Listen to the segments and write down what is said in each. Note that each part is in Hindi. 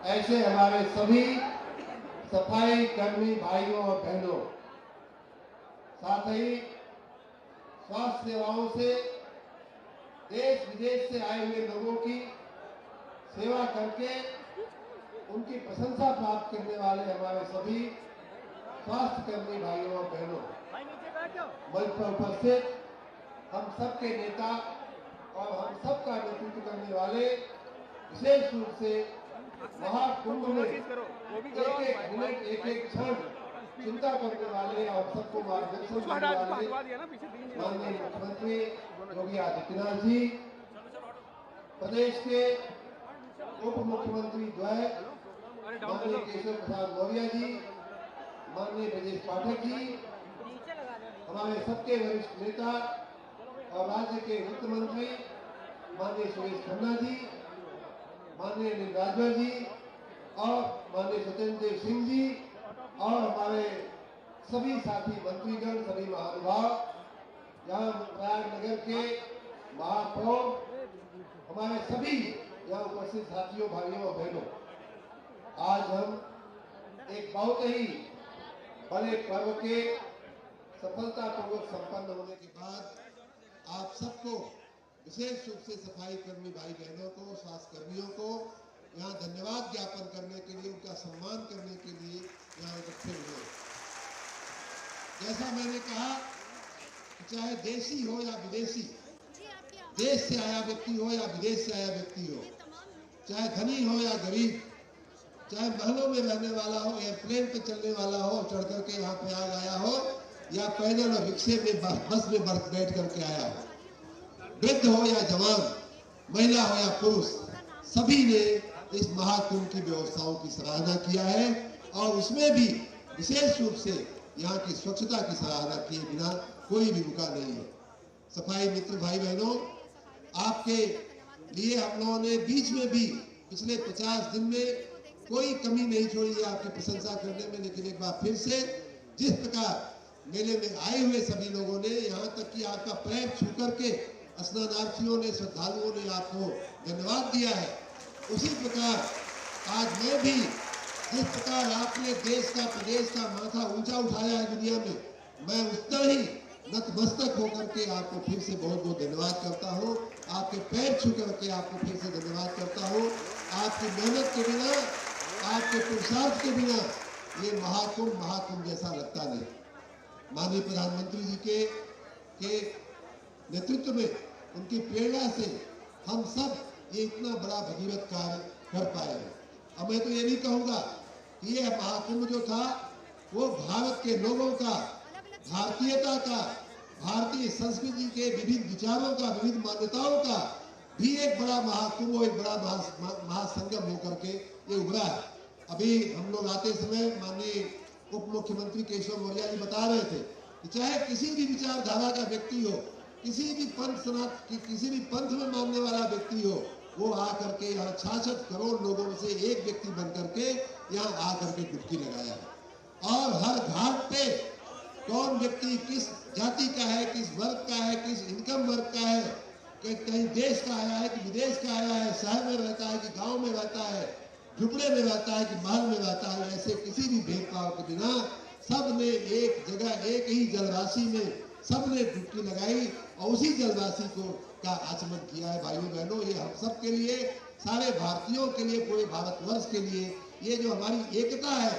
ऐसे हमारे सभी सफाई कर्मी भाइयों और बहनों, साथ ही स्वास्थ्य सेवाओं से देश विदेश से आए हुए लोगों की सेवा करके उनकी प्रशंसा प्राप्त करने वाले हमारे सभी स्वास्थ्य कर्मी भाइयों और बहनों, मंच पर उपस्थित हम सबके नेता और हम सबका नेतृत्व करने वाले, विशेष रूप से महाकुंभ में एक मिनट एक क्षण चिंता करने वाले और सबको मार्गदर्शन करने वाले माननीय मुख्यमंत्री योगी आदित्यनाथ जी, प्रदेश के उप मुख्यमंत्री द्वय माननीय केशव प्रसाद मौर्य जी, माननीय ब्रजेश पाठक जी, हमारे सबके वरिष्ठ नेता और राज्य के वित्त मंत्री माननीय सुरेश खन्ना जी, माननीय अनिल राजभर जी और माननीय सत्येंद्र देव सिंह जी और हमारे सभी साथी मंत्रीगण, सभी महानुभाव, यहाँ प्रयागनगर के महापौर, हमारे सभी यहाँ उपस्थित साथियों, भाइयों और बहनों, आज हम एक बहुत ही बड़े पर्व के सफलतापूर्वक संपन्न होने के बाद आप सबको, विशेष रूप से सफाई कर्मी भाई बहनों को, स्वास्थ्य कर्मियों को यहाँ धन्यवाद ज्ञापन करने के लिए, उनका सम्मान करने के लिए यहाँ इकट्ठे हुए। जैसा मैंने कहा कि चाहे देशी हो या विदेशी, देश से आया व्यक्ति हो या विदेश से आया व्यक्ति हो, चाहे धनी हो या गरीब, चाहे महलों में रहने वाला हो, एयरप्लेन पे चलने वाला हो, चढ़ करके यहाँ पे आ गया हो, या पैदल और रिक्शे में बस में बैठ करके आया हो, वृद्ध हो या जवान, महिला हो या पुरुष, सभी ने इस महाकुंभ की व्यवस्थाओं की सराहना किया है और उसमें भी विशेष रूप से यहाँ की स्वच्छता की सराहना किए बिना कोई भी रुका नहीं है। सफाई मित्र भाई बहनों, आपके लिए हम लोगों ने बीच में भी पिछले 50 दिन में कोई कमी नहीं छोड़ी है आपकी प्रशंसा करने में, लेकिन एक बार फिर से जिस प्रकार मेले में आए हुए सभी लोगों ने, यहाँ तक कि आपका पैर छू करके स्नानार्थियों ने, श्रद्धालुओं ने आपको धन्यवाद दिया है, उसी प्रकार आज मैं भी, जिस प्रकार आपने देश का, प्रदेश का माथा ऊंचा उठाया है दुनिया में, मैं उतना ही नतमस्तक होकर के आपको फिर से बहुत बहुत धन्यवाद करता हूँ। आपके पैर छू करके आपको फिर से धन्यवाद करता हूँ। आपकी मेहनत के बिना, आपके पुरुषार्थ के बिना ये महाकुंभ जैसा लगता नहीं। माननीय प्रधानमंत्री जी के नेतृत्व में, उनकी प्रेरणा से हम सब ये इतना बड़ा भगीरथ कार्य कर पाए हैं। अब मैं तो ये भी कहूँगा कि ये महाकुंभ जो था वो भारत के लोगों का, भारतीयता का, भारतीय संस्कृति के विविध विचारों का, विविध मान्यताओं का भी एक बड़ा महाकुंभ, एक बड़ा महासंगम होकर के ये उभरा है। अभी हम लोग आते समय माननीय उप मुख्यमंत्री केशव मौर्य जी बता रहे थे कि चाहे किसी भी विचारधारा का व्यक्ति हो, किसी भी पंथ में मानने वाला व्यक्ति हो, वो आकर के यहाँ 66 करोड़ लोगों में से एक व्यक्ति बन करके यहाँ आकर के डुबकी लगाया है। और हर घाट पे कौन व्यक्ति किस जाति का है, किस वर्ग का है, किस इनकम वर्ग का है, कहीं देश का आया है कि विदेश का आया है, शहर में रहता है कि गांव में रहता है, झुपड़े में रहता है कि महल में रहता है, ऐसे किसी भी भेदभाव के बिना सबने एक जगह, एक ही जलराशि में सबने डुबकी लगाई और उसी जलराशि को का आचमन किया है। भाइयों बहनों, ये हम सब के लिए, सारे भारतीयों के लिए, पूरे भारतवर्ष के लिए ये जो हमारी एकता है,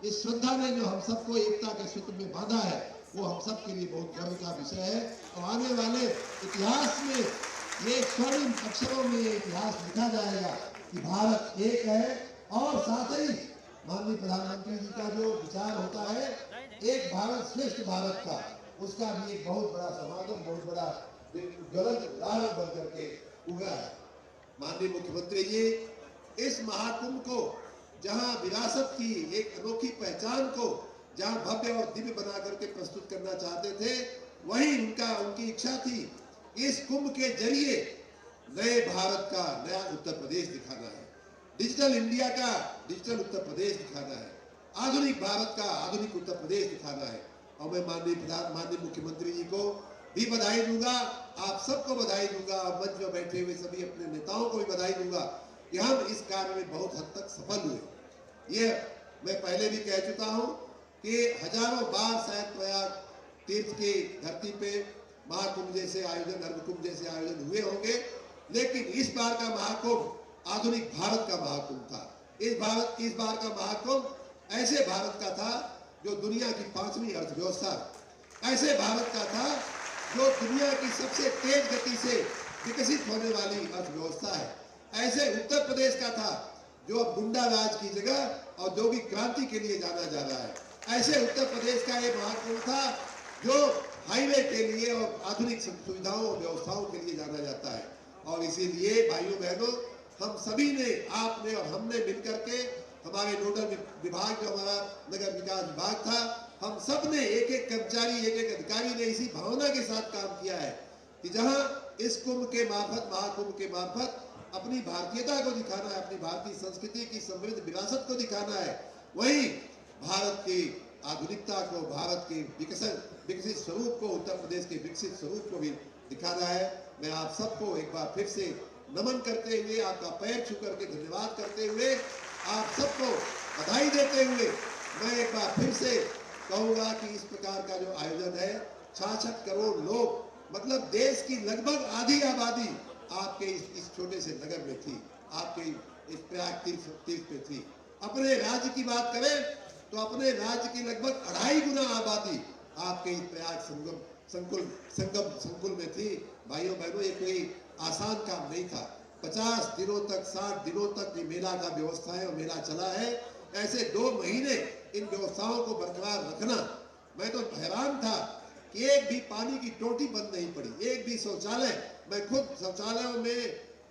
इस श्रद्धा ने जो हम सबको एकता के सूत्र में बांधा है, वो हम सब के लिए बहुत गर्व का विषय है। और आने वाले इतिहास में ये स्वर्णिम अक्षरों में ये इतिहास लिखा जाएगा कि भारत एक है। और साथ ही माननीय प्रधानमंत्री जी का जो विचार होता है एक भारत श्रेष्ठ भारत का, उसका भी एक बहुत बड़ा समागम, बहुत बड़ा ज्वलंत उदाहरण बन करके उभरा है। माननीय मुख्यमंत्री जी इस महाकुंभ को, जहां विरासत की एक अनोखी पहचान को जहां भव्य और दिव्य बना करके प्रस्तुत करना चाहते थे, वहीं उनकी इच्छा थी इस कुंभ के जरिए नए भारत का नया उत्तर प्रदेश दिखाना है, डिजिटल इंडिया का डिजिटल उत्तर प्रदेश दिखाना है, आधुनिक भारत का आधुनिक उत्तर प्रदेश दिखाना है। और मैं माननीय मुख्यमंत्री जी को भी बधाई दूंगा, आप सबको बधाई दूंगा, मंच में बैठे हुए सभी अपने नेताओं को भी बधाई दूंगा कि हम इस कार्य में बहुत हद तक सफल हुए। ये मैं पहले भी कह चुका हूं कि हजारों बार शायद प्रयाग तीर्थ की धरती पे महाकुंभ जैसे आयोजन, अर्धकुंभ जैसे आयोजन हुए होंगे, लेकिन इस बार का महाकुंभ आधुनिक भारत का महाकुंभ था। इस बार का महाकुंभ ऐसे भारत का था जो दुनिया की 5वीं अर्थव्यवस्था, ऐसे भारत का था जो दुनिया की सबसे तेज गति से विकसित होने वाली अर्थव्यवस्था है, ऐसे उत्तर प्रदेश का था जो अब गुंडा राज की जगह औद्योगिक क्रांति के लिए जाना जा रहा है, ऐसे उत्तर प्रदेश का ये महाकुंभ था जो हाईवे के लिए और आधुनिक सुविधाओं और व्यवस्थाओं के लिए जाना जाता है। और इसीलिए भाइयों बहनों, हम सभी ने, आपने और हमने मिलकर के, हमारे नोडल विभाग जो हमारा नगर विकास विभाग था, हम सब ने, एक एक कर्मचारी, एक एक अधिकारी ने इसी भावना के साथ काम किया है कि जहां इस कुंभ के मार्फत, महाकुंभ के मार्फत अपनी भारतीयता को दिखाना है, अपनी भारतीय संस्कृति की समृद्ध विरासत को दिखाना है, वहीं भारत की आधुनिकता को, भारत के विकसित स्वरूप को, उत्तर प्रदेश के विकसित स्वरूप को भी दिखाना है। मैं आप सबको एक बार फिर से नमन करते हुए, आपका पैर छू करके धन्यवाद करते हुए, आप सबको बधाई देते हुए मैं एक बार फिर से कहूंगा कि इस प्रकार का जो आयोजन है, 66 करोड़ लोग, मतलब देश की लगभग आधी आबादी आपके इस छोटे से नगर में थी, आपके इस प्रयाग तीर्थ में थी। अपने राज्य की बात करें तो अपने राज्य की लगभग 2.5 गुना आबादी आपके इस प्रयाग संकुल में थी। भाइयों बहनों, ये कोई आसान काम नहीं था। 50 दिनों तक, 60 दिनों तक ये मेला का व्यवस्थाएं और मेला चला है। ऐसे 2 महीने इन व्यवस्थाओं को बरकरार रखना, मैं तो हैरान था कि एक भी पानी की टोटी बंद नहीं पड़ी, एक भी शौचालय, मैं खुद शौचालयों में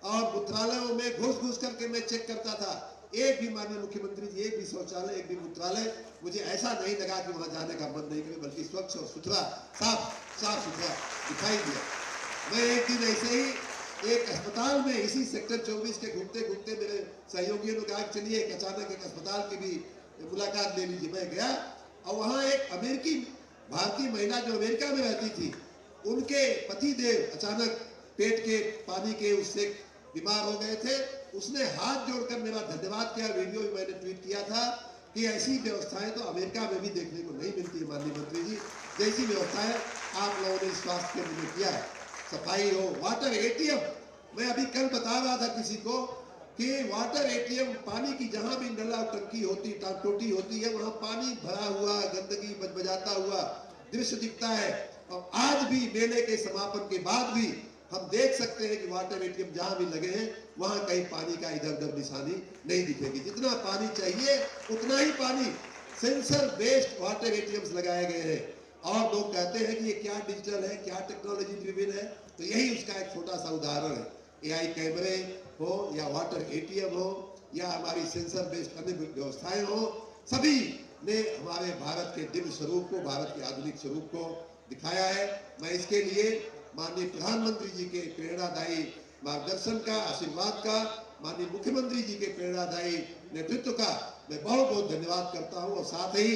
और मूत्रालयों में घुस करके मैं चेक करता था, एक भी, माननीय मुख्यमंत्री जी, एक भी शौचालय, एक भी मूत्रालय मुझे ऐसा नहीं लगा कि वहां जाने का मन नहीं करे, बल्कि स्वच्छ और सुथरा, साफ सुथरा दिखाई दिया। मैं एक दिन ऐसे ही एक अस्पताल में, इसी सेक्टर 24 के घूमते घूमते मेरे सहयोगियों ने कहा चलिए अचानक एक अस्पताल की भी मुलाकात ले लीजिए। मैं गया और वहां एक अमेरिकी भारतीय महिला जो अमेरिका में रहती थी, उनके पति देव अचानक पेट के पानी के उससे बीमार हो गए थे। उसने हाथ जोड़कर मेरा धन्यवाद किया, वीडियो भी मैंने ट्वीट किया था कि ऐसी व्यवस्थाएं तो अमेरिका में भी देखने को नहीं मिलती है माननीय मंत्री जी, जैसी व्यवस्थाएं आप लोगों ने स्वास्थ्य केंद्र में किया है। सफाई हो, वाटर एटीएम, मैं अभी कल बता रहा था किसी को कि वाटर एटीएम, पानी की जहां भी नला टंकी होती, टोटी होती है, वहां पानी भरा हुआ, गंदगी बजाता हुआ दृश्य दिखता है। और आज भी मेले के समापन के बाद भी हम देख सकते हैं कि वाटर एटीएम जहां भी लगे हैं वहां कहीं पानी का इधर उधर निशानी नहीं दिखेगी। जितना पानी चाहिए उतना ही पानी, सेंसर बेस्ड वाटर एटीएम्स लगाए गए हैं। और लोग कहते हैं कि ये क्या डिजिटल है, क्या टेक्नोलॉजी ड्रिवन है, तो यही उसका एक छोटा सा उदाहरण है। एआई कैमरे हो या वाटर एटीएम हो या हमारी सेंसर बेस्ड अन्य व्यवस्थाएं हो, सभी ने हमारे भारत के दिव्य स्वरूप को, भारत के आधुनिक स्वरूप को दिखाया है। मैं इसके लिए माननीय प्रधानमंत्री जी के प्रेरणादायी मार्गदर्शन का, आशीर्वाद का, माननीय मुख्यमंत्री जी के प्रेरणादायी नेतृत्व का मैं बहुत बहुत धन्यवाद करता हूं। और साथ ही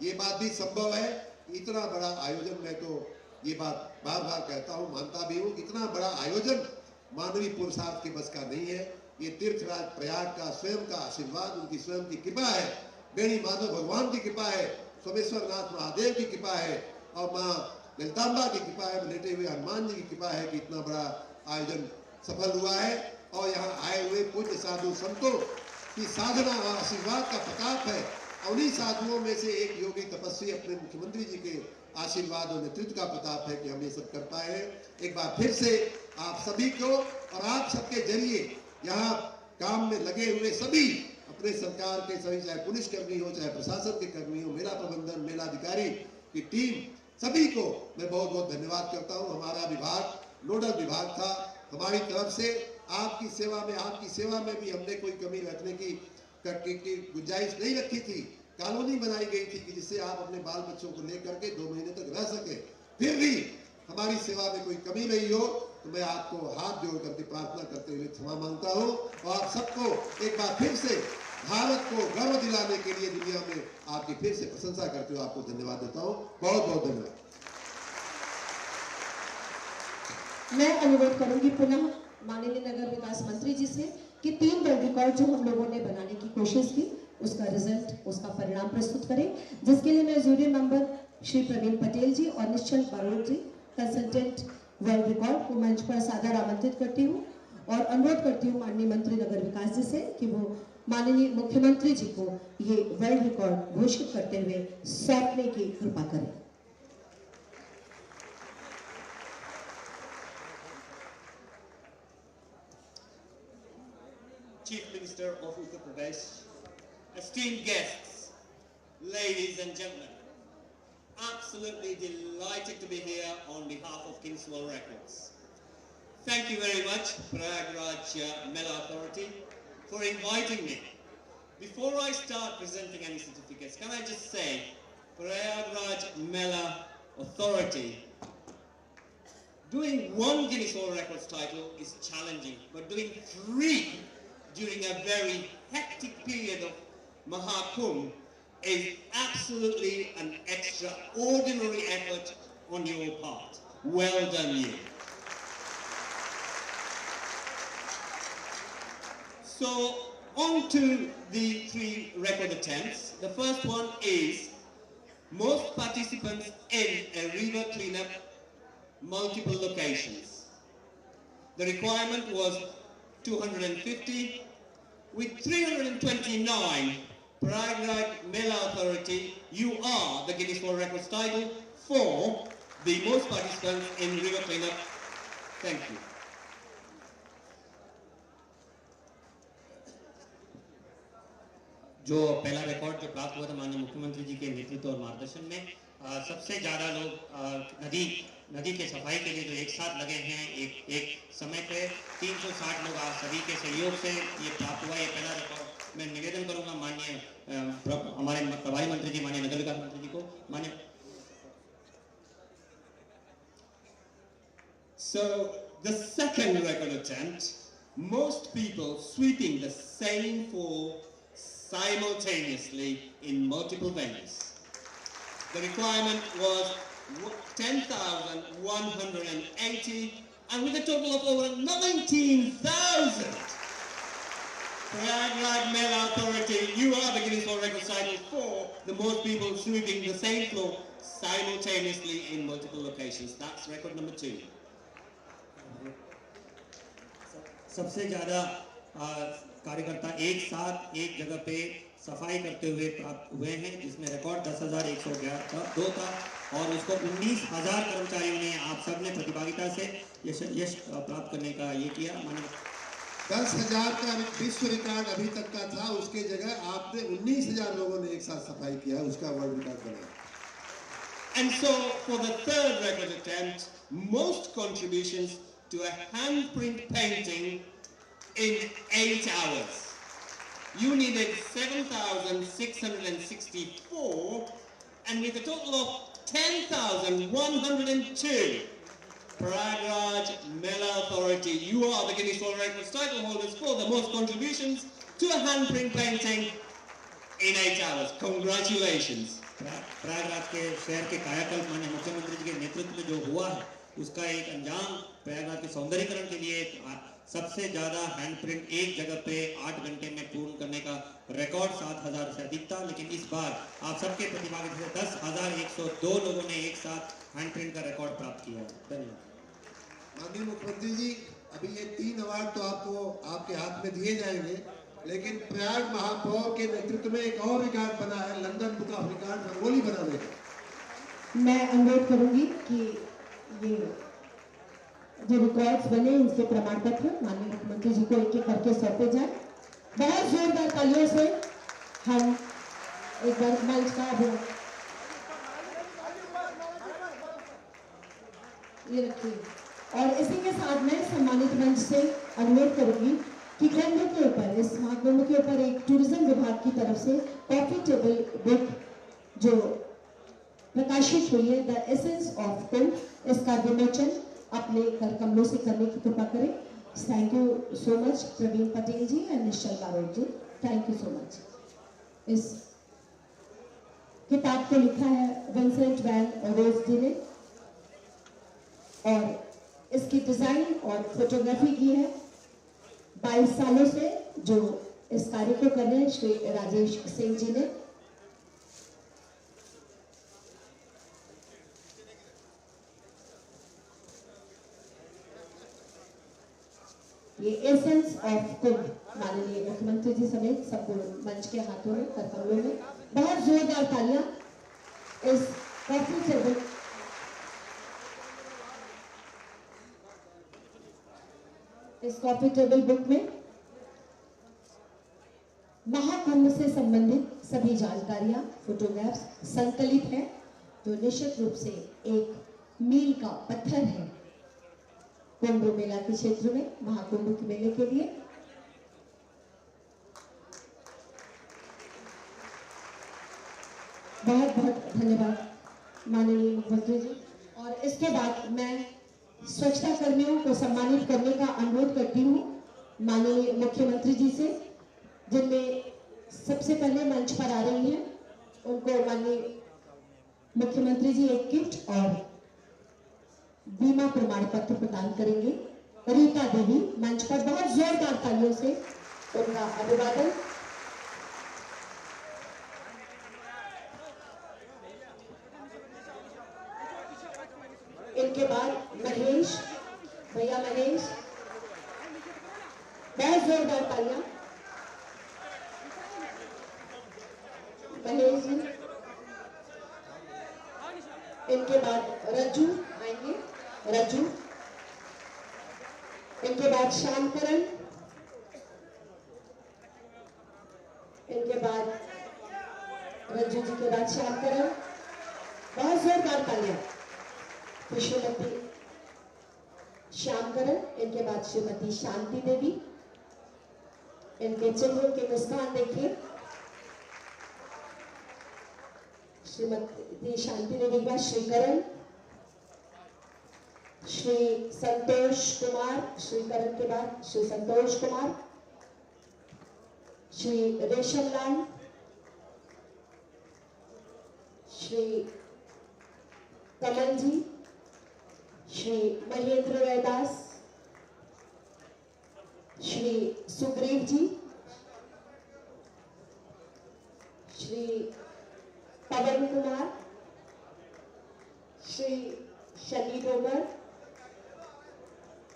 ये बात भी संभव है, इतना बड़ा आयोजन, मैं तो ये बात बार बार कहता हूं, मानता भी हूं, इतना बड़ा आयोजन मानवीय पुरुषार्थ के बस का नहीं है। ये तीर्थराज प्रयाग का स्वयं का आशीर्वाद, उनकी स्वयं की कृपा है, बेणी माधव भगवान की कृपा है, सोमेश्वर नाथ महादेव की कृपा है और माँ ललितांबा की कृपा है, लेटे हुए हनुमान जी की कृपा है कि इतना बड़ा आयोजन सफल हुआ है। और यहाँ आए हुए पूज्य साधु संतों की साधना और आशीर्वाद का प्रताप है। और उन्हीं साधुओं में से एक योगी तपस्वी अपने मुख्यमंत्री जी के आशीर्वाद और नेतृत्व का प्रताप है कि हम ये सब कर पाए हैं। एक बार फिर से आप सभी को और आप सबके जरिए यहाँ काम में लगे हुए सभी अपने सरकार के सभी, चाहे पुलिस कर्मी हो, चाहे प्रशासन के कर्मी हो, मेला प्रबंधन, मेला अधिकारी की टीम, सभी को मैं बहुत बहुत धन्यवाद करता हूँ। हमारा विभाग नोडल विभाग था, हमारी तरफ से आपकी सेवा में भी हमने कोई कमी रखने की गुंजाइश नहीं रखी थी। कॉलोनी बनाई गई थी कि जिससे आप अपने बाल बच्चों को लेकर के 2 महीने तक रह सके। फिर भी हमारी सेवा में कोई कमी नहीं हो तो मैं आपको हाथ जोड़ करके प्रार्थना करते हुए क्षमा मांगता हूँ। और आप सबको एक बार फिर से भारत को गर्व दिलाने के लिए दुनिया में आपकी फिर से प्रशंसा करते हुए आपको धन्यवाद देता हूँ। बहुत बहुत धन्यवाद। मैं अनुरोध करूंगी पुनः माननीय नगर विकास मंत्री जी से कि 3 वर्ल्ड रिकॉर्ड जो हम लोगों ने बनाने की कोशिश की, उसका रिजल्ट, उसका परिणाम प्रस्तुत करें, जिसके लिए मैं जूरी मेंबर श्री प्रवीण पटेल जी और निश्चल बारोट जी, कंसल्टेंट वर्ल्ड रिकॉर्ड को मंच पर सादर आमंत्रित करती हूँ और अनुरोध करती हूँ माननीय मंत्री नगर विकास जी से कि वो माननीय मुख्यमंत्री जी को ये वर्ल्ड रिकॉर्ड घोषित करते हुए सौंपने की कृपा करें। Chief Minister of Uttar Pradesh, esteemed guests, ladies and gentlemen, absolutely delighted to be here on behalf of Guinness World Records. Thank you very much, Prayagraj Mela Authority, for inviting me. Before I start presenting any certificates, can I just say, Prayagraj Mela Authority, doing one Guinness World Records title is challenging, but doing 3 during a very hectic period of Mahakumbh is absolutely an extraordinary effort on your part. Well done, you. So, on to the 3 record attempts. The first one is most participants in a river cleanup, multiple locations. The requirement was 250. With 329, Prayagraj Mela Authority, you are the Guinness World Records title for the most participants in river cleanup. Thank you. जो पहला रिकॉर्ड जो प्राप्त हुआ था माननीय मुख्यमंत्री जी के नेतृत्व और मार्गदर्शन में, सबसे ज़्यादा लोग नदी के सफाई के लिए जो एक साथ लगे हैं एक समय पे 360 लोग आप सभी के सहयोग से ये प्राप्त हुआ। ये पहला रिकॉर्ड मैं निवेदन करूंगा माननीय हमारे प्रभारी मंत्री जी, माननीय नगर विकास मंत्री जी को, माननीय। So the second record attempt, most people sweeping the same floor simultaneously in multiple venues. The requirement was 10,180, and with a total of over 19,000. Prayagraj Mela Authority, you are the Guinness World Records title for the most people sweeping the same floor simultaneously in multiple locations. That's record number 2. सबसे ज़्यादा कार्यकर्ता एक साथ एक जगह पे सफाई करते हुए प्राप्त हुए हैं, जिसमें रिकॉर्ड 10,102 था और उसको 19,000 कर्मचारियों ने, आप सब ने प्रतिभागिता से यश प्राप्त करने का ये किया। माननीय 10,000 का विश्व रिकॉर्ड अभी तक का था, उसके जगह आपने 19,000 लोगों ने एक साथ सफाई किया, उसका वर्ल्ड रिकॉर्ड बना। And so for the third record attempt, most contributions to a handprint painting in 8 hours. You needed 7,664, and with a total of 10,102. Prayagraj Mela Authority, you are the Guinness World Records title holders for the most contributions to a handprint painting in 8 hours. Congratulations. Prayagraj के शहर के कायाकल्प माननीय मुख्यमंत्री जी के नेतृत्व में जो हुआ है, उसका एक अंजाम प्रयागराज के सौंदर्यीकरण के लिए सबसे ज्यादा हैंडप्रिंट एक जगह पे 8 घंटे में पूर्ण करने का रिकॉर्ड 7,000 से अधिक था। लेकिन इस बार आप सबके प्रतिभागिता से 10,102 लोगों ने एक साथ हैंडप्रिंट का रिकॉर्ड प्राप्त किया। धन्यवाद। माननीय मुख्यमंत्री जी, अभी ये 3 अवार्ड तो आपको आपके हाथ में दिए जाएंगे, लेकिन प्रयाग महापौर के नेतृत्व में एक और रिकॉर्ड बना है, London book of record rangoli बनाने का। मैं अनुरोध करूंगी कि ये जो रिकॉर्ड्स बने इनसे प्रमाण पत्र माननीय मुख्यमंत्री जी को एक एक करके सौंपे जाए। बहुत जोरदार तालियों से हम एक बार मंच का ये रखिए। और इसी के साथ में सम्मानित मंच से अनुरोध करूंगी कि कुंभ के ऊपर, इस महाकुंभ के ऊपर एक टूरिज्म विभाग की तरफ से कॉफी टेबल बुक जो प्रकाशित हुई है, द एसेंस ऑफ कुंभ, इसका विमोचन अपने कर कमलों से करने की कृपा करें। Thank you so much Praveen Patel ji and Nishchal Barot ji, thank you so much. इस किताब को लिखा है विंसेंट वैन ओरोज जी ने और इसकी डिजाइन और फोटोग्राफी की है 22 सालों से जो इस कार्य को कर रहे हैं श्री राजेश सिंह जी ने। ये एसेंस ऑफ कुंभ माननीय मुख्यमंत्री जी समेत सबको मंच के हाथों में करतव्यों में बहुत जोरदार तालियां इस कॉफी टेबल बुक में महाकुंभ से संबंधित सभी जानकारियां फोटोग्राफ्स संकलित हैं, जो निश्चित रूप से एक मील का पत्थर है कुंभ मेला के क्षेत्र में महाकुंभ के मेले के लिए। बहुत बहुत धन्यवाद माननीय मुख्यमंत्री जी। और इसके बाद मैं स्वच्छता कर्मियों को सम्मानित करने का अनुरोध करती हूँ माननीय मुख्यमंत्री जी से, जिनमें सबसे पहले मंच पर आ रही हैं। उनको माननीय मुख्यमंत्री जी एक गिफ्ट और बीमा प्रमाण पत्र प्रदान करेंगे। रीता देवी मंच पर बहुत जोरदार तालियों से उनका अभिवादन। इनके बाद महेश भैया, महेश बहुत जोरदार तालियां महेश जी। इनके बाद रज्जू आएंगे, रज्जू। इनके बाद श्यामकरण। इनके बाद रज्जू जी के बाद श्यामकरण। बहुत जोरदार तालियां श्रीमती श्यामकरण। इनके बाद श्रीमती शांति देवी। इनके चेहरे के मुस्कान देखिए। श्रीमती शांति देवी के बाद श्रीकरण, श्री संतोष कुमार। श्रीकरण के बाद श्री संतोष कुमार, श्री रेशम लाल, श्री कमल जी, श्री महेंद्र रैदास, श्री सुग्रीव जी, श्री पवन कुमार, श्री शनि डोमर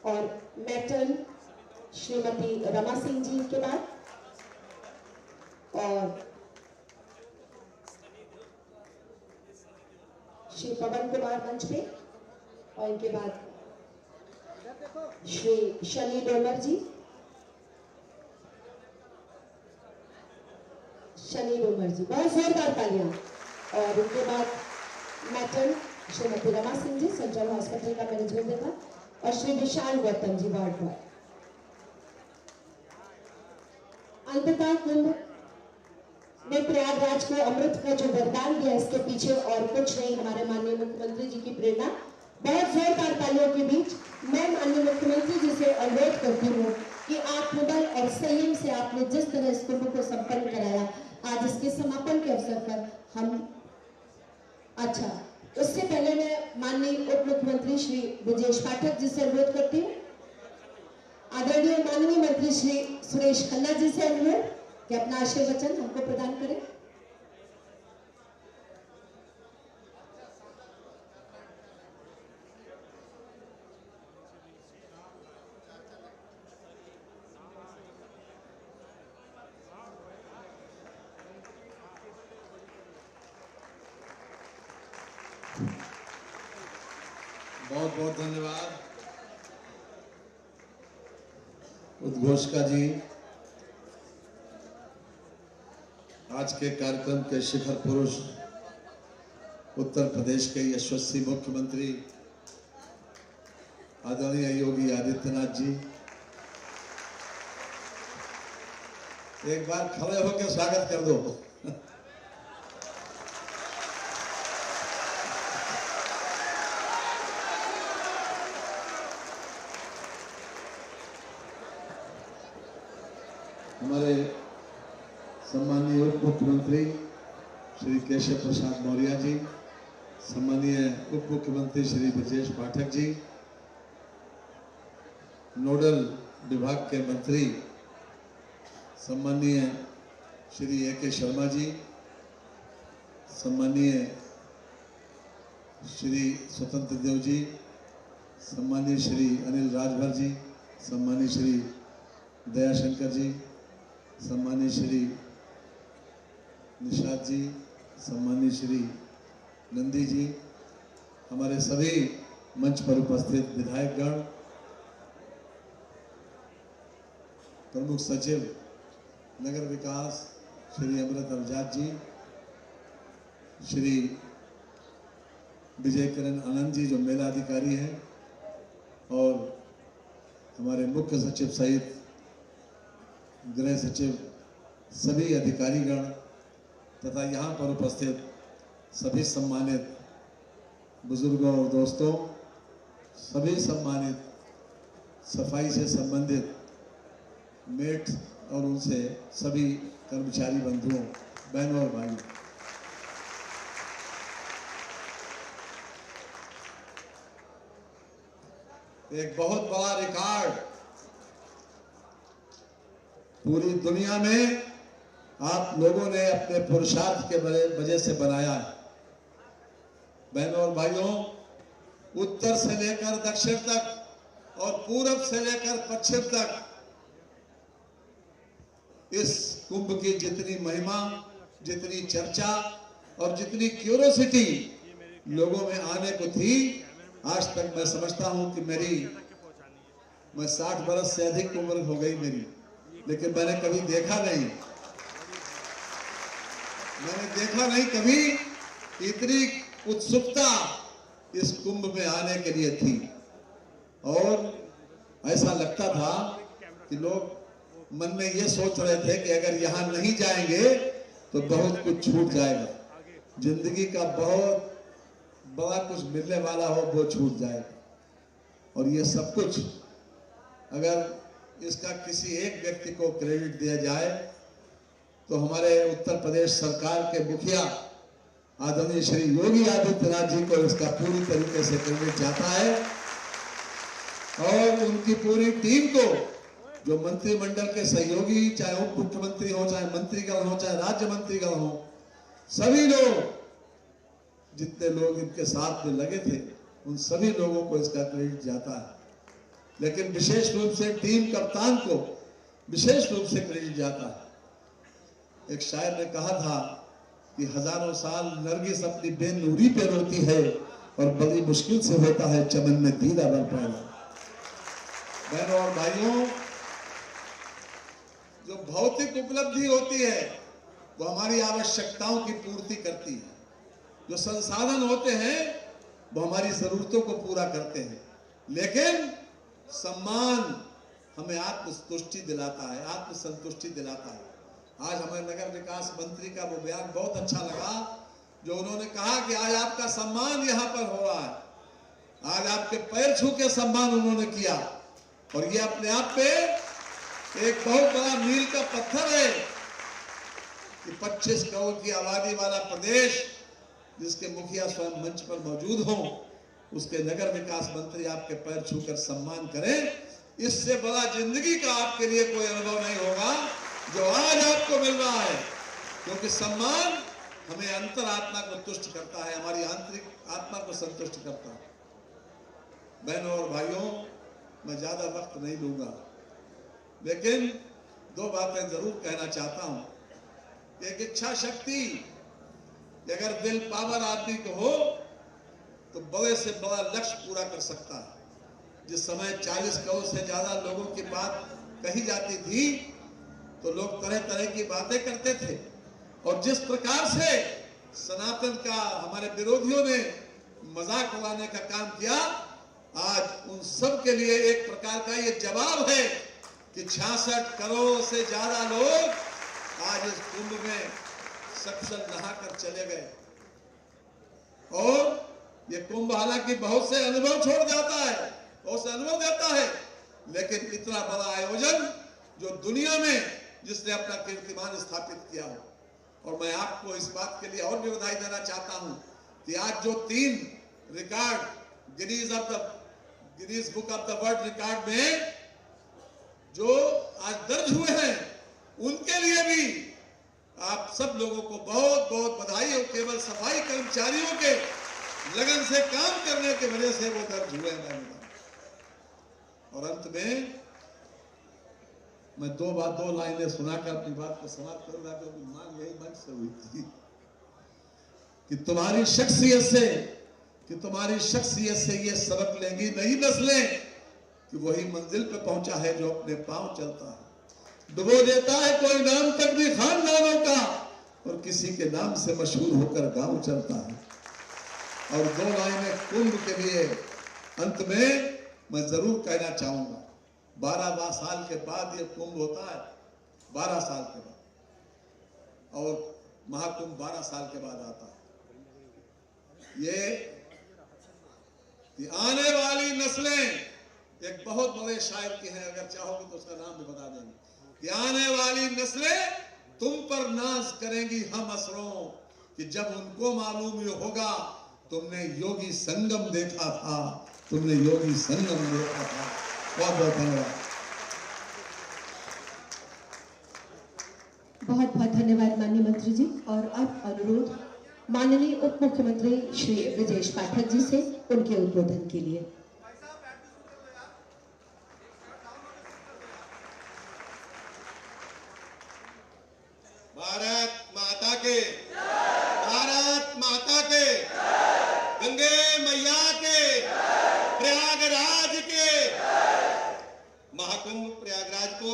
और मैटर्न श्रीमती रमा सिंह जी के बाद, और श्री पवन कुमार मंच पे, और इनके बाद श्री शनि डोमर जी, शनि डोमर जी। बहुत जोरदार तालियां। और उनके बाद मैटर्न श्रीमती रमा सिंह जी, सेंट्रल हॉस्पिटल का मैनेजमेंट देगा, और श्री विशाल गौतम जी, वार्ड बॉय। अंततः कुंभ ने प्रयागराज को अमृत का जो वरदान दिया, इसके पीछे और कुछ नहीं, हमारे माननीय मुख्यमंत्री जी की प्रेरणा। बहुत जोरदार तालियों के बीच मैं माननीय मुख्यमंत्री जी से अनुरोध करती हूँ कि आत्मबल और संयम से आपने जिस तरह इस कुंभ को संपन्न कराया, आज इसके समापन के अवसर पर हम उससे पहले मैं माननीय उप मुख्यमंत्री श्री ब्रजेश पाठक जी से अनुरोध करती हूँ। आदरणीय माननीय मंत्री श्री सुरेश खन्ना जी से अनुरोध कि अपना आशीर्वचन हमको प्रदान करें। बहुत बहुत धन्यवाद उद्घोषका जी। आज के कार्यक्रम के शिखर पुरुष उत्तर प्रदेश के यशस्वी मुख्यमंत्री आदरणीय योगी आदित्यनाथ जी, एक बार खड़े होकर स्वागत कर दो। हमारे सम्मानीय उप मुख्यमंत्री श्री केशव प्रसाद मौर्य जी, सम्मानीय उप मुख्यमंत्री श्री ब्रजेश पाठक जी, नोडल विभाग के मंत्री सम्माननीय श्री A.K. शर्मा जी, सम्माननीय श्री स्वतंत्र देव जी, सम्माननीय श्री अनिल राजभर जी, सम्माननीय श्री दयाशंकर जी, सम्माननीय श्री निषाद जी, सम्माननीय श्री नंदी जी, हमारे सभी मंच पर उपस्थित विधायकगण, प्रमुख सचिव नगर विकास श्री अमृत अवजात जी, श्री विजय किरण आनंद जी जो मेला अधिकारी हैं, और हमारे मुख्य सचिव सहित गृह सचिव, सभी अधिकारीगण तथा यहाँ पर उपस्थित सभी सम्मानित बुजुर्गों और दोस्तों, सभी सम्मानित सफाई से संबंधित मेट और उनसे सभी कर्मचारी बंधुओं, बहनों और भाइयों, एक बहुत बड़ा रिकॉर्ड पूरी दुनिया में आप लोगों ने अपने पुरुषार्थ के वजह से बनाया है। बहनों और भाइयों, उत्तर से लेकर दक्षिण तक और पूरब से लेकर पश्चिम तक इस कुंभ की जितनी महिमा, जितनी चर्चा और जितनी क्यूरियोसिटी लोगों में आने को थी, आज तक मैं समझता हूं कि मैं 60 बरस से अधिक उम्र हो गई मेरी, लेकिन मैंने कभी देखा नहीं कभी इतनी उत्सुकता इस कुंभ में आने के लिए थी। और ऐसा लगता था कि लोग मन में ये सोच रहे थे कि अगर यहाँ नहीं जाएंगे तो बहुत कुछ छूट जाएगा, जिंदगी का बहुत बड़ा कुछ मिलने वाला हो वो छूट जाएगा। और ये सब कुछ अगर इसका किसी एक व्यक्ति को क्रेडिट दिया जाए तो हमारे उत्तर प्रदेश सरकार के मुखिया आदरणीय श्री योगी आदित्यनाथ जी को इसका पूरी तरीके से क्रेडिट जाता है, और उनकी पूरी टीम को, जो मंत्रिमंडल के सहयोगी, चाहे उप मुख्यमंत्री हो, चाहे मंत्रीगण हो, चाहे राज्य मंत्रीगण हो, सभी लोग, जितने लोग इनके साथ में लगे थे, उन सभी लोगों को इसका क्रेडिट जाता है। लेकिन विशेष रूप से टीम कप्तान को विशेष रूप से क्रेडिट जाता है। एक शायर ने कहा था कि हजारों साल नरगिस अपनी बेनूरी पे रोती है और बड़ी मुश्किल से होता है चमन में दीदा बन पाना। बहनों और भाइयों, जो भौतिक उपलब्धि होती है वो हमारी आवश्यकताओं की पूर्ति करती है, जो संसाधन होते हैं वो हमारी जरूरतों को पूरा करते हैं, लेकिन सम्मान हमें आत्मतुष्टि दिलाता है, आत्मसंतुष्टि दिलाता है। आज हमें नगर विकास मंत्री का वो बयान बहुत अच्छा लगा, जो उन्होंने कहा कि आज आपका सम्मान यहाँ पर हो रहा है, आज आपके पैर छू के सम्मान उन्होंने किया, और ये अपने आप पे एक बहुत बड़ा मील का पत्थर है कि 25 करोड़ की आबादी वाला प्रदेश, जिसके मुखिया स्वयं मंच पर मौजूद हों, उसके नगर विकास मंत्री आपके पैर छूकर सम्मान करें। इससे बड़ा जिंदगी का आपके लिए कोई अनुभव नहीं होगा जो आज आपको मिल रहा है, क्योंकि सम्मान हमें अंतरात्मा को तुष्ट करता है, हमारी आंतरिक आत्मा को संतुष्ट करता है। बहनों और भाइयों, मैं ज्यादा वक्त नहीं लूंगा, लेकिन 2 बातें जरूर कहना चाहता हूं। एक इच्छा शक्ति, अगर दिल पावर आदमी को हो तो बड़े से बड़ा लक्ष्य पूरा कर सकता है। जिस समय 40 करोड़ से ज्यादा लोगों की बात कही जाती थी तो लोग तरह तरह की बातें करते थे, और जिस प्रकार से सनातन का हमारे विरोधियों ने मजाक उड़ाने का काम किया, आज उन सब के लिए एक प्रकार का ये जवाब है कि 66 करोड़ से ज्यादा लोग आज इस कुंभ में सकुशल नहाकर चले गए। और ये कुंभ हालांकि बहुत से अनुभव छोड़ जाता है, बहुत से अनुभव देता है, लेकिन इतना बड़ा आयोजन जो दुनिया में जिसने अपना कीर्तिमान स्थापित किया हो, और मैं आपको इस बात के लिए और भी बधाई देना चाहता हूं कि आज जो 3 record Guinness book of the world record में जो आज दर्ज हुए हैं उनके लिए भी आप सब लोगों को बहुत बहुत बधाई। और केवल सफाई कर्मचारियों के लगन से काम करने की वजह से वो दर्ज हुए हैं। और अंत में मैं दो लाइनें सुनाकर अपनी बात को समाप्त करूंगा, क्योंकि मांग यही मंच से हुई थी कि तुम्हारी शख्सियत से ये सबक लेंगी नई नस्लें कि वही मंजिल पे पहुंचा है जो अपने पांव चलता है। डुबो देता है कोई नाम तक भी खानदानों का, और किसी के नाम से मशहूर होकर गांव चलता है। और 2 लाइनें कुंभ के लिए अंत में मैं जरूर कहना चाहूंगा। 12 साल के बाद ये कुंभ होता है, 12 साल के बाद, और महाकुंभ 12 साल के बाद आता है। ये आने वाली नस्लें, एक बहुत बड़े शायर के हैं, अगर चाहोगे तो उसका नाम भी बता देंगे कि आने वाली नस्लें तुम पर नाज करेंगी हम असरों, कि जब उनको मालूम ये होगा तुमने योगी संगम देखा था, तुमने योगी संगम देखा था। बहुत बहुत धन्यवाद। बहुत बहुत धन्यवाद माननीय मंत्री जी। और अब अनुरोध माननीय उप मुख्यमंत्री श्री ब्रजेश पाठक जी से उनके उद्बोधन के लिए। भारत माता के, भारत माता के, गंगे मैया के, प्रयागराज के। महाकुंभ प्रयागराज को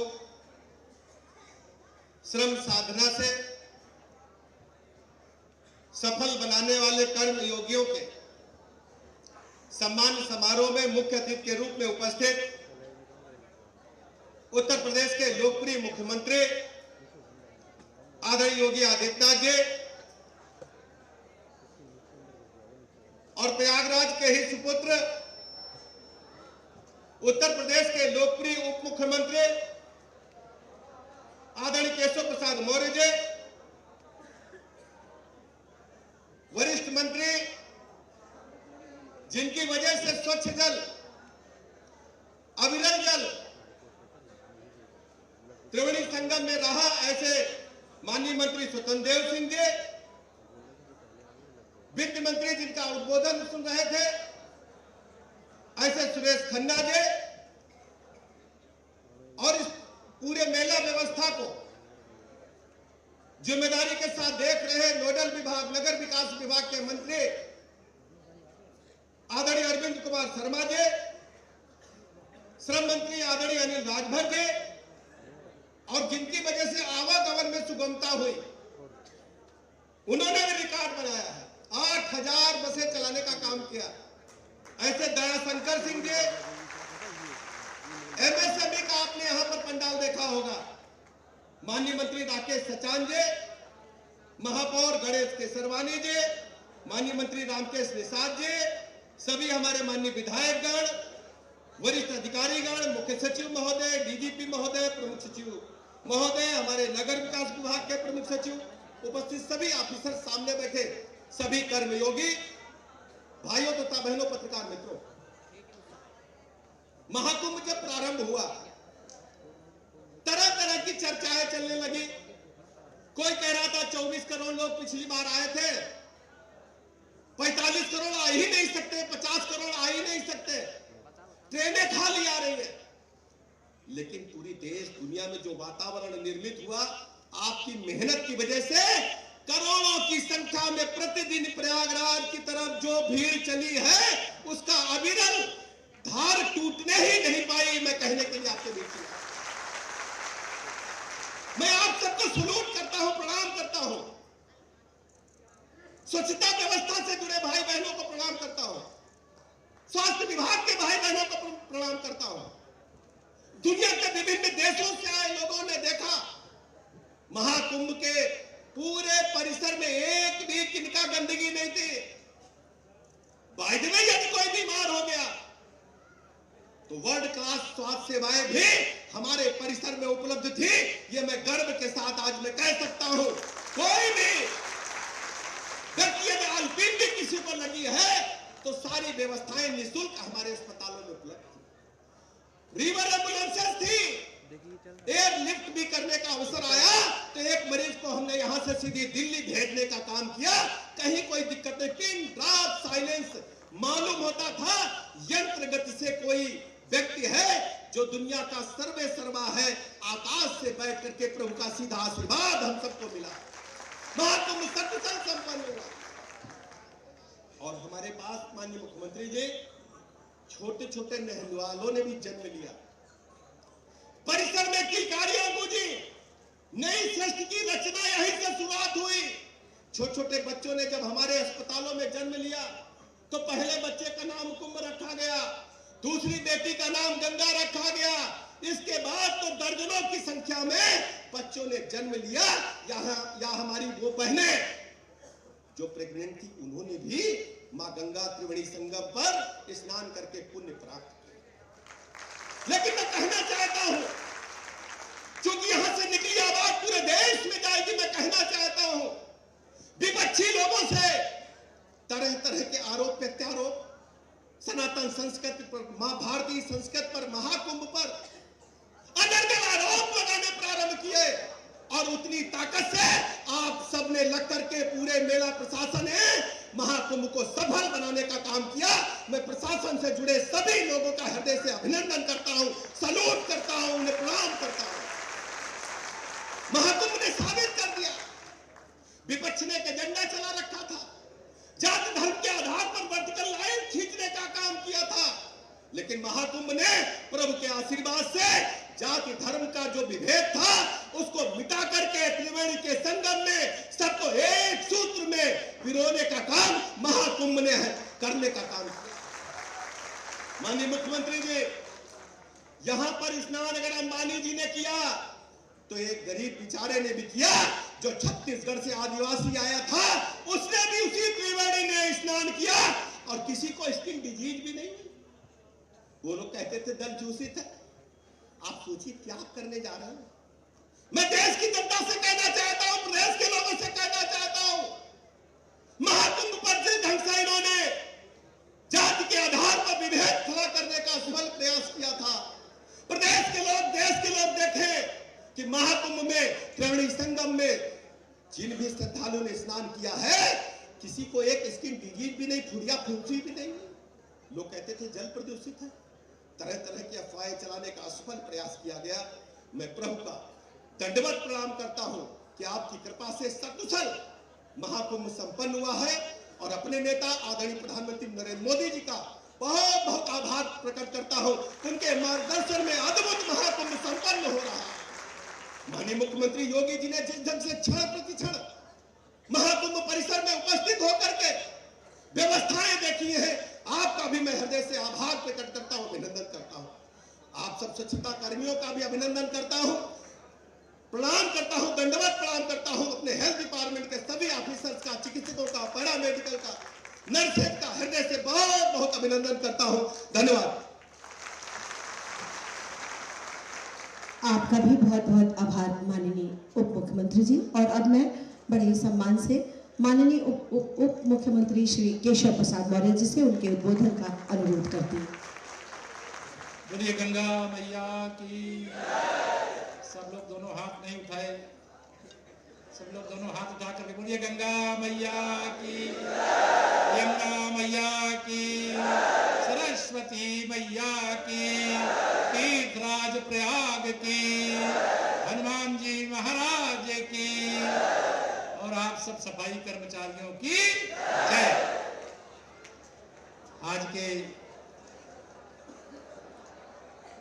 श्रम साधना से सफल बनाने वाले कर्म योगियों के सम्मान समारोह में मुख्य अतिथि के रूप में उपस्थित उत्तर प्रदेश के लोकप्रिय मुख्यमंत्री आदरणीय योगी आदित्यनाथ जी और प्रयागराज के ही सुपुत्र उत्तर प्रदेश के लोकप्रिय उप मुख्यमंत्री आदरणीय केशव प्रसाद मौर्य जी, वरिष्ठ मंत्री जिनकी वजह से स्वच्छ जल, अविरल जल त्रिवेणी संगम में रहा, ऐसे माननीय मंत्री स्वतंत्र देव सिंह जी, वित्त मंत्री जिनका उद्बोधन सुन रहे थे ऐसे सुरेश खन्ना जी, और इस पूरे मेला व्यवस्था को जिम्मेदारी के साथ देख रहे नोडल विभाग, नगर विकास विभाग के मंत्री आदरणीय अरविंद कुमार शर्मा जी, श्रम मंत्री आदरणीय अनिल राजभर जी, और जिनकी वजह से आवागमन में सुगमता हुई, उन्होंने भी रिकॉर्ड बनाया है। 8000 बसें चलाने का काम किया। ऐसे दयाशंकर सिंह जी, एमएसएमई का आपने यहां पर पंडाल देखा होगा, माननीय मंत्री राकेश सचान जी, महापौर गणेश केसरवानी जी, माननीय मंत्री रामकेश निषाद जी, सभी हमारे माननीय विधायकगण, वरिष्ठ अधिकारीगण, मुख्य सचिव महोदय, डीजीपी महोदय, प्रमुख सचिव महोदय, हमारे नगर विकास विभाग के प्रमुख सचिव, उपस्थित सभी ऑफिसर, सामने बैठे सभी कर्मयोगी भाइयों तथा बहनों, पत्रकार मित्रों, महाकुंभ जब प्रारंभ हुआ तरह तरह की चर्चाएं चलने लगी। कोई कह रहा था 24 करोड़ लोग पिछली बार आए थे, 45 करोड़ आ ही नहीं सकते, 50 करोड़ आ ही नहीं सकते, ट्रेनें खाली आ रही है। लेकिन पूरी देश दुनिया में जो वातावरण निर्मित हुआ, आपकी मेहनत की वजह से करोड़ों की संख्या में प्रतिदिन प्रयागराज की तरफ जो भीड़ चली है, उसका अविरल धार टूटने ही नहीं पाई। मैं कहने के लिए आपके बीच में मैं आप सबको सलूट करता हूं, प्रणाम करता हूं, स्वच्छता व्यवस्था से जुड़े भाई बहनों को प्रणाम करता हूं, स्वास्थ्य विभाग के भाई बहनों को प्रणाम करता हूं। दुनिया के विभिन्न देशों से आए लोगों ने देखा महाकुंभ के पूरे परिसर में एक भी किनका गंदगी नहीं थी। बाय द वे, यदि कोई बीमार हो गया तो वर्ल्ड क्लास स्वास्थ्य सेवाएं भी हमारे परिसर में उपलब्ध थी। ये मैं गर्व के साथ आज मैं कह सकता हूं। कोई भी व्यक्ति यदि अल्पीन किसी को लगी है तो सारी व्यवस्थाएं निःशुल्क हमारे अस्पतालों में उपलब्ध थी। रिवर एम्बुलेंसेस थी, एयरलिफ्ट भी करने का अवसर आया तो एक मरीज को हमने यहां से सीधी दिल्ली भेजने का काम किया, कहीं कोई दिक्कत नहीं। पिन ड्रॉप साइलेंस मालूम होता था यंत्र गति से कोई व्यक्ति है जो दुनिया का सर्वे सर्वा है। आकाश से बैठ करके प्रभु का सीधा आशीर्वाद हम सबको मिला, महाकुंभ सकुशल संपन्न हुआ। और हमारे पास माननीय मुख्यमंत्री जी छोटे छोटे नहलवालों ने भी जन्म लिया, परिसर में किलकारियां गूंजी, नई सृष्टि की रचना यहीं से शुरुआत हुई। छोटे छोटे बच्चों ने जब हमारे अस्पतालों में जन्म लिया तो पहले बच्चे का नाम कुंभ रखा गया, दूसरी बेटी का नाम गंगा रखा गया, इसके बाद तो दर्जनों की संख्या में बच्चों ने जन्म लिया। यहाँ हमारी वो बहनें जो प्रेग्नेंट थी उन्होंने भी मां गंगा त्रिवेणी संगम पर स्नान करके पुण्य प्राप्त किया। लेकिन मैं कहना चाहता हूं, क्योंकि यहां से निकली आवाज पूरे देश में जाएगी, मैं कहना चाहता हूं विपक्षी लोगों से तरह तरह के आरोप प्रत्यारोप, सनातन संस्कृति पर, मां भारतीय संस्कृति पर, महाकुंभ पर अनर्गल आरोप लगाने प्रारंभ किए। और उतनी ताकत से आप सबने लग करके पूरे मेला प्रशासन ने महाकुंभ को सफल बनाने का काम किया। मैं प्रशासन से जुड़े सभी लोगों का हृदय से अभिनंदन करता हूं, सलूट करता हूं, उन्हें प्रणाम करता हूं। महाकुंभ ने साबित कर दिया, विपक्ष ने एक एजेंडा चला रखा था, जाति धर्म के आधार पर वर्टिकल लाइन खींचने का काम किया था, लेकिन महाकुंभ ने प्रभु के आशीर्वाद से जाति धर्म का जो विभेद था उसको मिटा करके त्रिवेणी के संगम में सबको एक सूत्र में पिरोने का काम महाकुंभ ने करने का काम किया। माननीय मुख्यमंत्री जी, यहां पर स्नान अगर अंबानी जी ने किया तो एक गरीब बेचारे ने भी किया, जो छत्तीसगढ़ से आदिवासी आया था उसने भी उसी त्रिवेणी में स्नान किया और किसी को स्किन डिजीज भी नहीं हुई। वो लोग कहते थे दल दूषित है। आप सोचिए क्या करने जा रहे हैं। मैं देश की जनता से कहना चाहता हूं, प्रदेश के लोगों से कहना चाहता हूं, महाकुंभ पर जिस ढंग से इन्होंने जाति के आधार पर विभेद खड़ा करने का सफल प्रयास किया था, प्रदेश के लोग, देश के लोग देखें कि महाकुंभ में त्रिवेणी संगम में जिन भी श्रद्धालुओं ने स्नान किया है किसी को एक स्किन डिजीज भी नहीं, खुरिया फुंसी भी नहीं। लोग कहते थे जल प्रदूषित है, तरह तरह की अफवाहें चलाने का असफल प्रयास किया गया। मैं प्रभु का दंडवत प्रणाम करता हूं कि आपकी कृपा से सकुशल महाकुंभ संपन्न हुआ है और अपने नेता आदरणीय प्रधानमंत्री नरेंद्र मोदी जी का बहुत बहुत आभार प्रकट करता हूं। उनके मार्गदर्शन में अद्भुत महाकुंभ संपन्न हो रहा है। माननीय मुख्यमंत्री योगी जी ने जिस ढंग से क्षण प्रति क्षण महाकुंभ परिसर में उपस्थित होकर के व्यवस्थाएं देखी है, आपका भी मैं हृदय से आभार प्रकट करता हूं, अभिनंदन करता हूं। आप सब स्वच्छता कर्मियों का भी अभिनंदन करता हूं, प्रणाम करता हूं, दंडवत प्रणाम करता हूं। अपने हेल्थ डिपार्टमेंट के सभी ऑफिसर्स का, चिकित्सकों का, पैरा मेडिकल का, नर्सेज का हृदय से बहुत बहुत अभिनंदन करता हूं। धन्यवाद। आपका भी बहुत बहुत आभार माननीय उप मुख्यमंत्री जी। और अब मैं बड़े ही सम्मान से माननीय उप मुख्यमंत्री श्री केशव प्रसाद मौर्य जी से उनके उद्बोधन का अनुरोध करती हूँ। बोलिए गंगा मैया की। सब लोग दोनों हाथ नहीं उठाए, सब लोग दोनों हाथ उठा करके बोलिए गंगा मैया की, यमुना मैया की, सरस्वती मैया की, तीर्थराज प्रयाग की, हनुमान जी महाराज की और आप सब सफाई कर्मचारियों की जय। आज के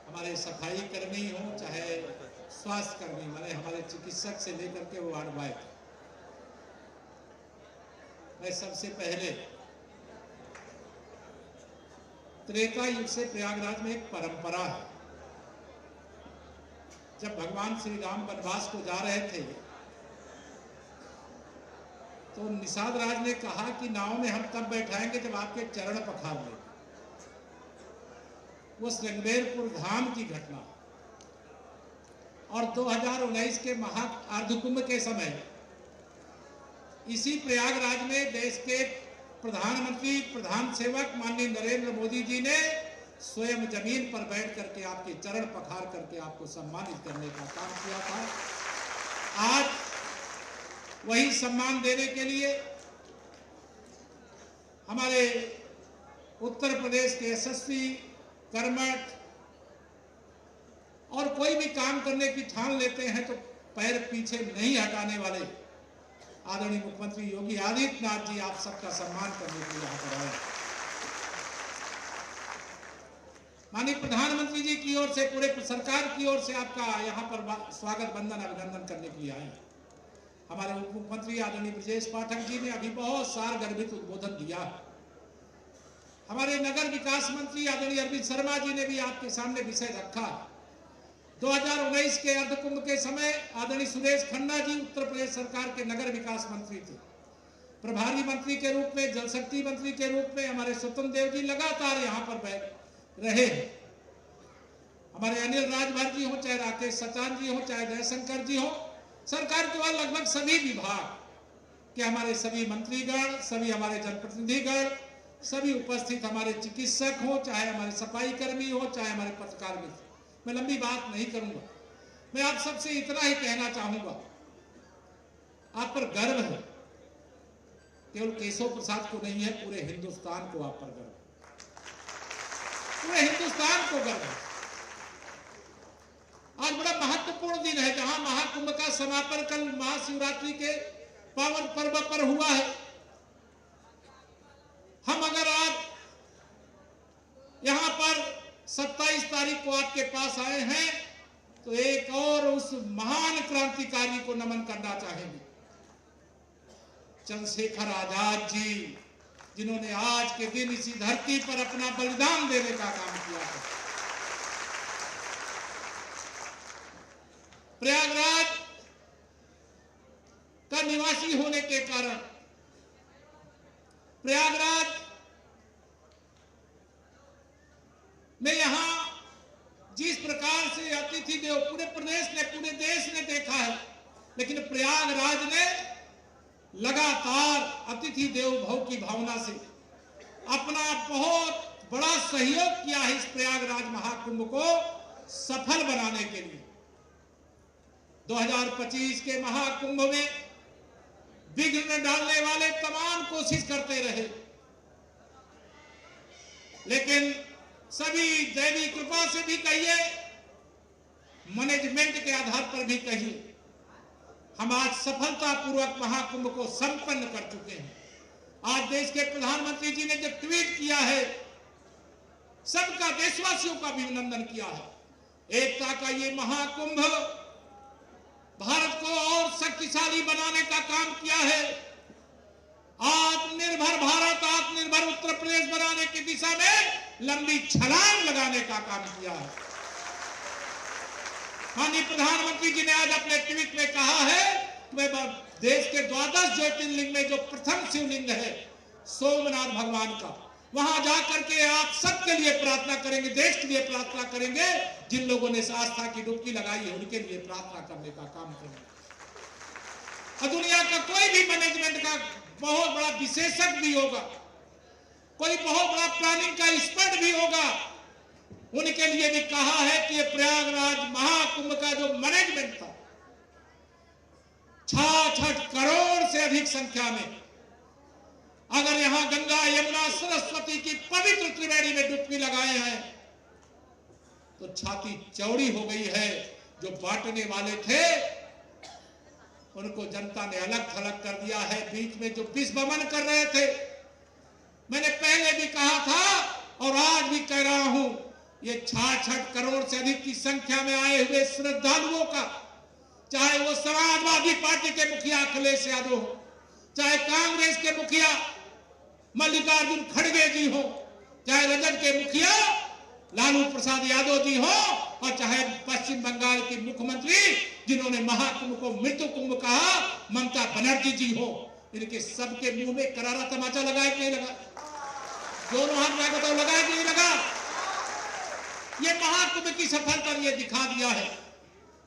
हमारे सफाई कर्मी हो चाहे स्वास्थ्य कर्मी, माने हमारे चिकित्सक से लेकर के वार्ड बॉय, मैं सबसे पहले त्रेता युग से प्रयागराज में एक परंपरा है। जब भगवान श्री राम वनवास को जा रहे थे तो निषाद राज ने कहा कि नाव में हम तब बैठाएंगे जब आपके चरण पखार लें। वो श्रृंगेरपुर धाम की घटना और 2019 के महा अर्धकुंभ के समय इसी प्रयागराज में देश के प्रधानमंत्री, प्रधान सेवक माननीय नरेंद्र मोदी जी ने स्वयं जमीन पर बैठ करके आपके चरण पखार करके आपको सम्मानित करने का काम किया था। आज वही सम्मान देने के लिए हमारे उत्तर प्रदेश के यशस्वी, कर्मठ और कोई भी काम करने की ठान लेते हैं तो पैर पीछे नहीं हटाने वाले आदरणीय मुख्यमंत्री योगी आदित्यनाथ जी आप सबका सम्मान करने के लिए यहाँ पर आए। माननीय प्रधानमंत्री जी की ओर से, पूरे सरकार की ओर से आपका यहाँ पर स्वागत, वंदन, अभिनंदन करने के लिए आए। हमारे उप मुख्यमंत्री आदरणीय ब्रजेश पाठक जी ने अभी बहुत सारगर्भित उद्बोधन दिया। हमारे नगर विकास मंत्री आदरणीय अरविंद शर्मा जी ने भी आपके सामने विषय रखा। 2019 के अर्धकुंभ के समय आदरणीय सुरेश खन्ना जी उत्तर प्रदेश सरकार के नगर विकास मंत्री थे। प्रभारी मंत्री के रूप में, जल शक्ति मंत्री के रूप में हमारे स्वतंत्र देव जी लगातार यहाँ पर रहे। हमारे अनिल राजभर जी हो, चाहे राकेश सचान जी हो, चाहे जयशंकर जी हो, सरकार के लगभग सभी विभाग के हमारे सभी मंत्रीगण, सभी हमारे जनप्रतिनिधिगण, सभी उपस्थित हमारे चिकित्सक हो, चाहे हमारे सफाई कर्मी हो, चाहे हमारे पत्रकार मित्र। मैं लंबी बात नहीं करूंगा, मैं आप सबसे इतना ही कहना चाहूंगा, आप पर गर्व है। केवल केशव प्रसाद को नहीं है, पूरे हिंदुस्तान को आप पर गर्व है, पूरे हिंदुस्तान को गर्व है। आज बड़ा महत्वपूर्ण दिन है, जहां महाकुंभ का समापन कल महाशिवरात्रि के पावन पर्व पर हुआ है। हम अगर आज यहां पर 27 तारीख को आपके पास आए हैं तो एक और उस महान क्रांतिकारी को नमन करना चाहेंगे, चंद्रशेखर आजाद जी, जिन्होंने आज के दिन इसी धरती पर अपना बलिदान देने का काम किया था। प्रयागराज का निवासी होने के कारण प्रयागराज में यहां जिस प्रकार से अतिथि देव पूरे प्रदेश ने, पूरे देश ने देखा है, लेकिन प्रयागराज ने लगातार अतिथि देव भव की भावना से अपना बहुत बड़ा सहयोग किया है इस प्रयागराज महाकुंभ को सफल बनाने के लिए। 2025 के महाकुंभ में विघ्न डालने वाले तमाम कोशिश करते रहे, लेकिन सभी दैवी कृपा से भी कहिए, मैनेजमेंट के आधार पर भी कहिए, हम आज सफलतापूर्वक महाकुंभ को संपन्न कर चुके हैं। आज देश के प्रधानमंत्री जी ने जो ट्वीट किया है, सबका, देशवासियों का भी अभिनंदन किया है। एकता का ये महाकुंभ भारत को और शक्तिशाली बनाने का काम किया है। आत्मनिर्भर भारत, आत्मनिर्भर उत्तर प्रदेश बनाने की दिशा में लंबी छलांग लगाने का काम किया है। माननीय प्रधानमंत्री जी ने आज अपने ट्वीट में कहा है, देश के 12 ज्योतिर्लिंग में जो प्रथम शिवलिंग है सोमनाथ भगवान का, वहां जाकर के आप सबके लिए प्रार्थना करेंगे, देश के लिए प्रार्थना करेंगे, जिन लोगों ने आस्था की डुबकी लगाई है उनके लिए प्रार्थना करने का काम करेंगे। और दुनिया का कोई भी मैनेजमेंट का बहुत बड़ा विशेषज्ञ भी होगा, कोई बहुत बड़ा प्लानिंग का एक्सपर्ट भी होगा, उनके लिए भी कहा है कि ये प्रयागराज महाकुंभ का जो मैनेजमेंट था, 66 करोड़ से अधिक संख्या में, अगर यहां गंगा, यमुना, सरस्वती की पवित्र त्रिवेणी में डुबकी लगाए हैं तो छाती चौड़ी हो गई है। जो बांटने वाले थे उनको जनता ने अलग थलग कर दिया है। बीच में जो विस्मरण कर रहे थे, मैंने पहले भी कहा था और आज भी कह रहा हूं, ये 66 करोड़ से अधिक की संख्या में आए हुए श्रद्धालुओं का, चाहे वो समाजवादी पार्टी के मुखिया अखिलेश यादव हो, चाहे कांग्रेस के मुखिया मल्लिकार्जुन खड़गे जी हो, चाहे रजत के मुखिया लालू प्रसाद यादव जी हो, और चाहे पश्चिम बंगाल की मुख्यमंत्री जिन्होंने महाकुंभ को मृत्यु कुंभ कहा ममता बनर्जी जी हो, इनके सबके मुंह में करारा तमाचा लगाए कि नहीं लगा? दोनों हाथ में बताओ, लगाए कि नहीं लगा? ये महाकुंभ की सफलता ये दिखा दिया है।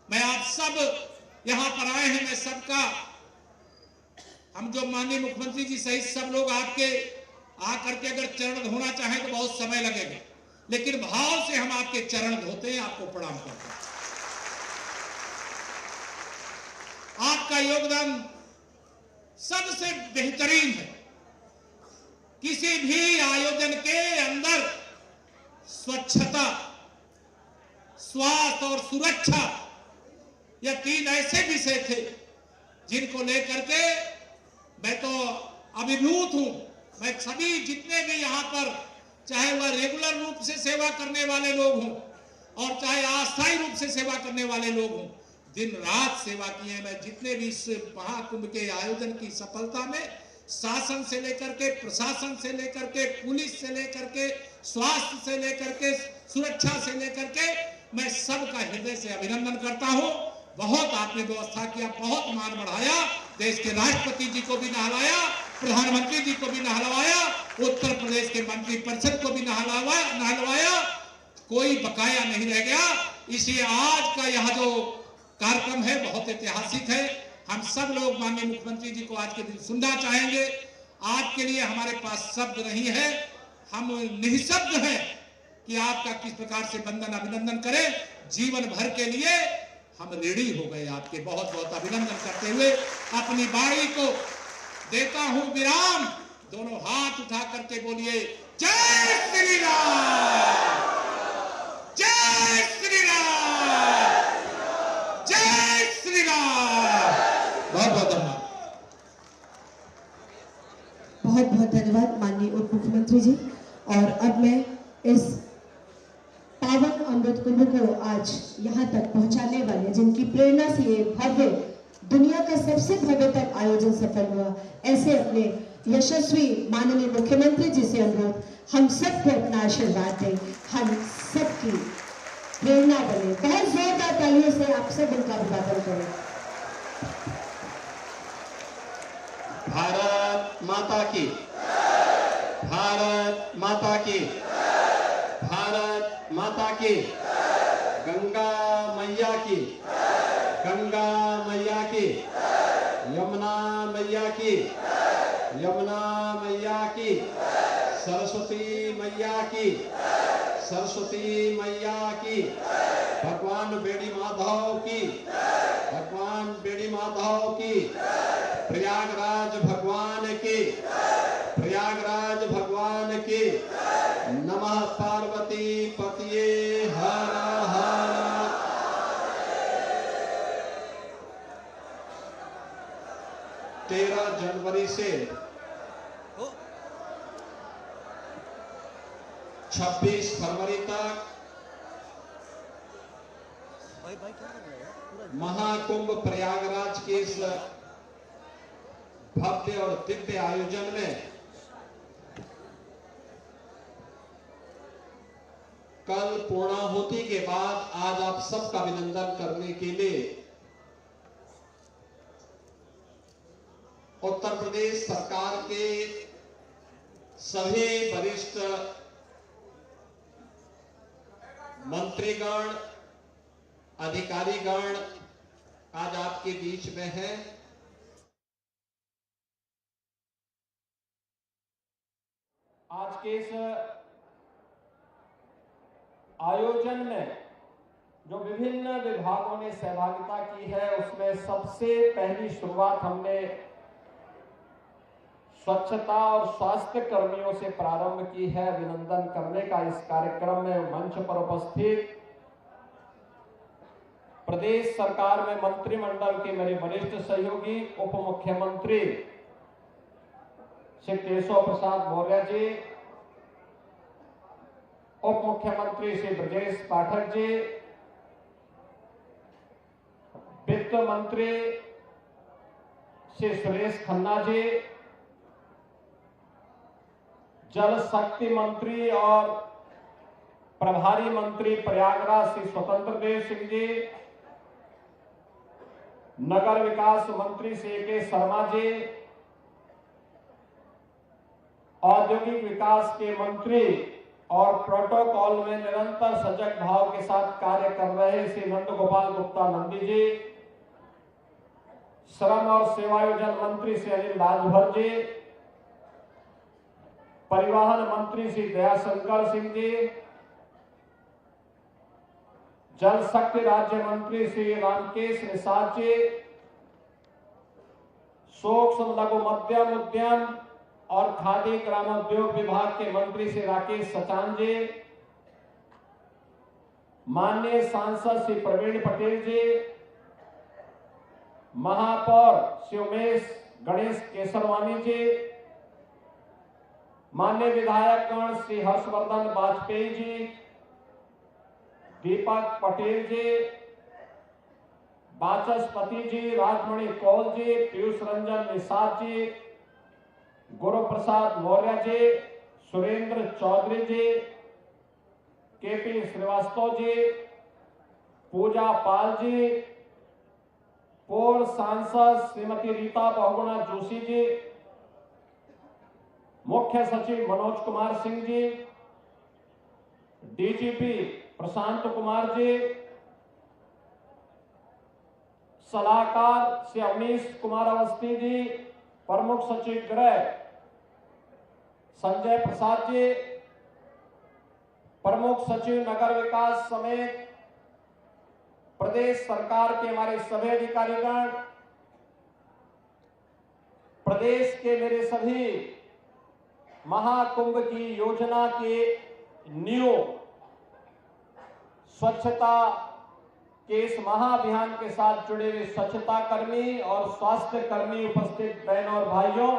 मैं आप सब यहां पर आए हैं, मैं सबका, हम जो माननीय मुख्यमंत्री जी सहित सब लोग आपके आकर के अगर चरण धोना चाहें तो बहुत समय लगेगा, लेकिन भाव से हम आपके चरण धोते हैं, आपको प्रणाम करते हैं। आपका योगदान सबसे बेहतरीन है। किसी भी आयोजन के अंदर स्वच्छता, स्वास्थ्य और सुरक्षा, यह तीन ऐसे विषय थे जिनको लेकर के मैं तो अभिभूत हूं। मैं सभी जितने भी यहां पर, चाहे वह रेगुलर रूप से सेवा करने वाले लोग हों और चाहे अस्थायी रूप से सेवा करने वाले लोग हों, दिन रात सेवा की है। मैं जितने भी इस महाकुंभ के आयोजन की सफलता में शासन से लेकर के, प्रशासन से लेकर के, पुलिस से लेकर के, स्वास्थ्य से लेकर के, सुरक्षा से लेकर के, मैं सबका हृदय से अभिनंदन करता हूं। बहुत आपने व्यवस्था किया, बहुत मान बढ़ाया, देश के राष्ट्रपति जी को भी नहलाया, प्रधानमंत्री जी को भी नहलवाया, उत्तर प्रदेश के मंत्री परिषद को भी नहलवाया, कोई बकाया नहीं रह गया। इसलिए आज का यह जो कार्यक्रम है बहुत ऐतिहासिक है। हम सब लोग माननीय मुख्यमंत्री जी को आज के दिन सुनना चाहेंगे। आज के लिए हमारे पास शब्द नहीं है, हम निःशब्द हैं कि आपका किस प्रकार से वंदन अभिनंदन करें। जीवन भर के लिए हम ऋणी हो गए आपके। बहुत बहुत अभिनंदन करते हुए अपनी वाणी को देता हूं विराम। दोनों हाथ उठा करके बोलिए जय श्री राम, जय श्री राम, जय श्री राम। बहुत बहुत धन्यवाद। बहुत बहुत धन्यवाद माननीय उप मुख्यमंत्री जी। और अब मैं इस पावन अमृत कुंभ को आज यहाँ तक पहुँचाने वाले, जिनकी प्रेरणा से ये भव्य, दुनिया का सबसे भव्यतम आयोजन सफल हुआ, ऐसे अपने यशस्वी माननीय मुख्यमंत्री जी से अनुरोध, हम सबको अपना आशीर्वाद दें, हम सबकी प्रेरणा बने। बहुत जोरदार तालियों से आप सब उनका अभिवादन करें। भारत माता की, भारत माता की, भारत माता की, गंगा मैया की, गंगा मैया की, यमुना मैया की, यमुना मैया की, सरस्वती मैया की, सरस्वती मैया की, भगवान बेड़ी माधव की, भगवान बेड़ी माधव की, प्रयागराज भगवान की, प्रयागराज भगवान की। नमः पार्वती पतिये हर हर। 13 जनवरी से 26 फरवरी तक महाकुंभ प्रयागराज के इस भव्य और दिव्य आयोजन में कल पूर्णाहुति के बाद आज आप सबका अभिनंदन करने के लिए उत्तर प्रदेश सरकार के सभी वरिष्ठ मंत्रीगण, अधिकारीगण आज आपके बीच में हैं। आज के इस आयोजन में जो विभिन्न विभागों ने सहभागिता की है, उसमें सबसे पहली शुरुआत हमने स्वच्छता और स्वास्थ्य कर्मियों से प्रारंभ की है। अभिनंदन करने का इस कार्यक्रम में मंच पर उपस्थित प्रदेश सरकार में मंत्रिमंडल के मेरे वरिष्ठ सहयोगी उप मुख्यमंत्री श्री केशव प्रसाद मौर्य जी, उप मुख्यमंत्री श्री ब्रजेश पाठक जी, वित्त मंत्री श्री सुरेश खन्ना जी, जल शक्ति मंत्री और प्रभारी मंत्री प्रयागराज श्री स्वतंत्र देव सिंह जी, नगर विकास मंत्री श्री के शर्मा जी, औद्योगिक विकास के मंत्री और प्रोटोकॉल में निरंतर सजग भाव के साथ कार्य कर रहे श्री नंद गोपाल गुप्ता नंदी जी, श्रम और सेवायोजन मंत्री श्री अनिल राजभर जी, परिवहन मंत्री श्री दयाशंकर सिंह जी, जल शक्ति राज्य मंत्री श्री रामकेश निषाद जी, सूक्ष्म लघु मध्यम उद्यम और खादी ग्रामोद्योग विभाग के मंत्री श्री राकेश सचान जी, माननीय सांसद श्री प्रवीण पटेल जी, महापौर श्री उमेश गणेश केसरवानी जी, माननीय विधायकगण श्री हर्षवर्धन वाजपेयी जी, दीपक पटेल जी, बाचस्पति जी, राजमणि कौल जी, पीयूष रंजन निषाद जी, गुरु प्रसाद मौर्य जी, सुरेंद्र चौधरी जी, केपी श्रीवास्तव जी, पूजा पाल जी, पूर्व सांसद श्रीमती रीता बहुगुणा जोशी जी, मुख्य सचिव मनोज कुमार सिंह जी, डीजीपी प्रशांत कुमार जी, सलाहकार श्री अवनीश कुमार अवस्थी जी, प्रमुख सचिव गृह संजय प्रसाद जी, प्रमुख सचिव नगर विकास समेत प्रदेश सरकार के हमारे सभी अधिकारीगण, प्रदेश के मेरे सभी महाकुंभ की योजना के न्यू स्वच्छता के इस महाअभियान के साथ जुड़े हुए स्वच्छता कर्मी और स्वास्थ्य कर्मी, उपस्थित बहनों और भाइयों,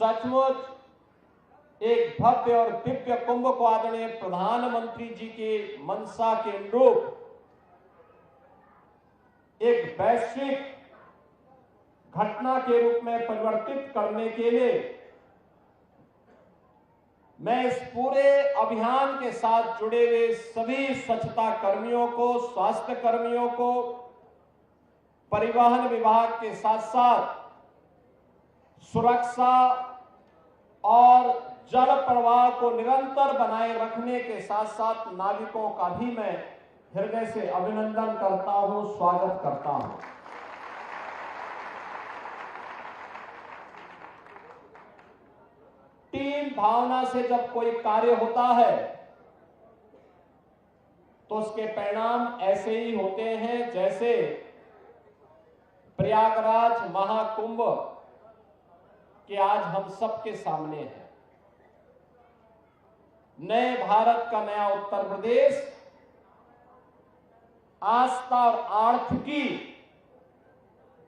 सचमुच एक भव्य और दिव्य कुंभ को आदरणीय प्रधानमंत्री जी के मंशा के अनुरूप एक वैश्विक घटना के रूप में परिवर्तित करने के लिए मैं इस पूरे अभियान के साथ जुड़े हुए सभी स्वच्छता कर्मियों को, स्वास्थ्य कर्मियों को, परिवहन विभाग के साथ साथ सुरक्षा और जल प्रवाह को निरंतर बनाए रखने के साथ साथ नागरिकों का भी मैं हृदय से अभिनंदन करता हूं, स्वागत करता हूं। टीम भावना से जब कोई कार्य होता है तो उसके परिणाम ऐसे ही होते हैं जैसे प्रयागराज महाकुंभ के आज हम सबके सामने है। नए भारत का नया उत्तर प्रदेश आस्था और आर्थिकी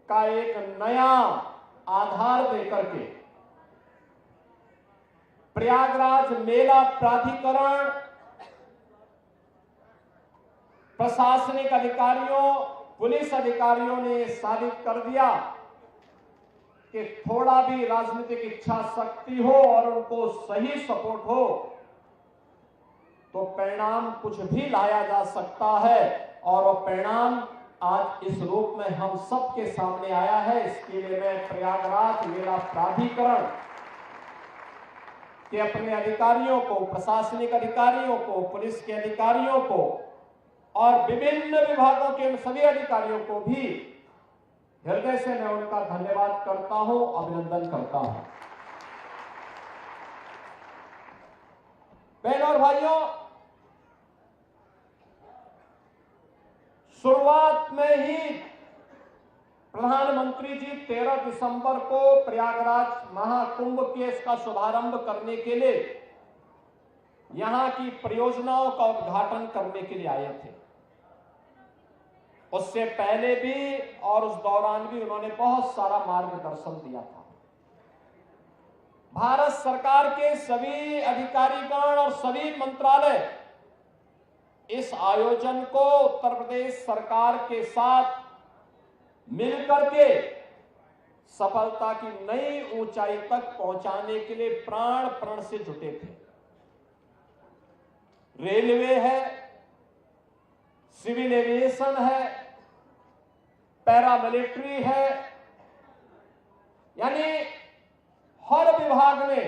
का एक नया आधार देकर के प्रयागराज मेला प्राधिकरण, प्रशासनिक अधिकारियों, पुलिस अधिकारियों ने यह साबित कर दिया कि थोड़ा भी राजनीतिक इच्छा शक्ति हो और उनको सही सपोर्ट हो तो परिणाम कुछ भी लाया जा सकता है। और वो परिणाम आज इस रूप में हम सबके सामने आया है। इसके लिए मैं प्रयागराज मेला प्राधिकरण के अपने अधिकारियों को, प्रशासनिक अधिकारियों को, पुलिस के अधिकारियों को और विभिन्न विभागों के सभी अधिकारियों को भी हृदय से मैं उनका धन्यवाद करता हूं, अभिनंदन करता हूं। बहनों और भाइयों, शुरुआत में ही प्रधानमंत्री जी 13 दिसंबर को प्रयागराज महाकुंभ के इसका शुभारंभ करने के लिए यहां की परियोजनाओं का उद्घाटन करने के लिए आए थे। उससे पहले भी और उस दौरान भी उन्होंने बहुत सारा मार्गदर्शन दिया था। भारत सरकार के सभी अधिकारीगण और सभी मंत्रालय इस आयोजन को उत्तर प्रदेश सरकार के साथ मिलकर के सफलता की नई ऊंचाई तक पहुंचाने के लिए प्राण प्रण से जुटे थे। रेलवे है, सिविल एविएशन है, पैरामिलिट्री है, यानी हर विभाग ने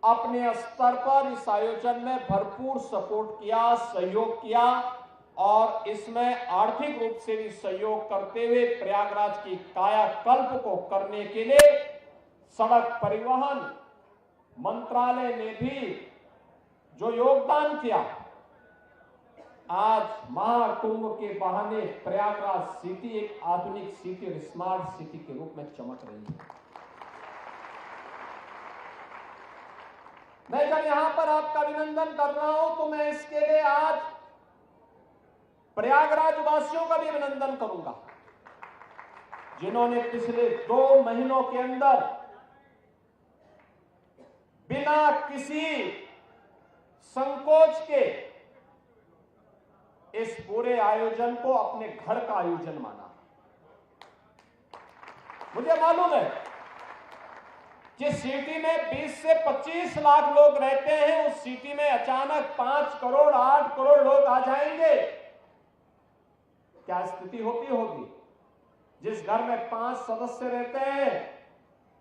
अपने स्तर पर इस आयोजन में भरपूर सपोर्ट किया, सहयोग किया और इसमें आर्थिक रूप से भी सहयोग करते हुए प्रयागराज की कायाकल्प को करने के लिए सड़क परिवहन मंत्रालय ने भी जो योगदान किया, आज महाकुंभ के बहाने प्रयागराज सिटी एक आधुनिक सिटी और स्मार्ट सिटी के रूप में चमक रही है। मैं जब यहां पर आपका अभिनंदन कर रहा हूं तो मैं इसके लिए आज प्रयागराज वासियों का भी अभिनंदन करूंगा, जिन्होंने पिछले 2 महीनों के अंदर बिना किसी संकोच के इस पूरे आयोजन को अपने घर का आयोजन माना। मुझे मालूम है जिस सिटी में 20 से 25 लाख लोग रहते हैं, उस सिटी में अचानक 5 करोड़ 8 करोड़ लोग आ जाएंगे, क्या स्थिति होती होगी। जिस घर में 5 सदस्य रहते हैं,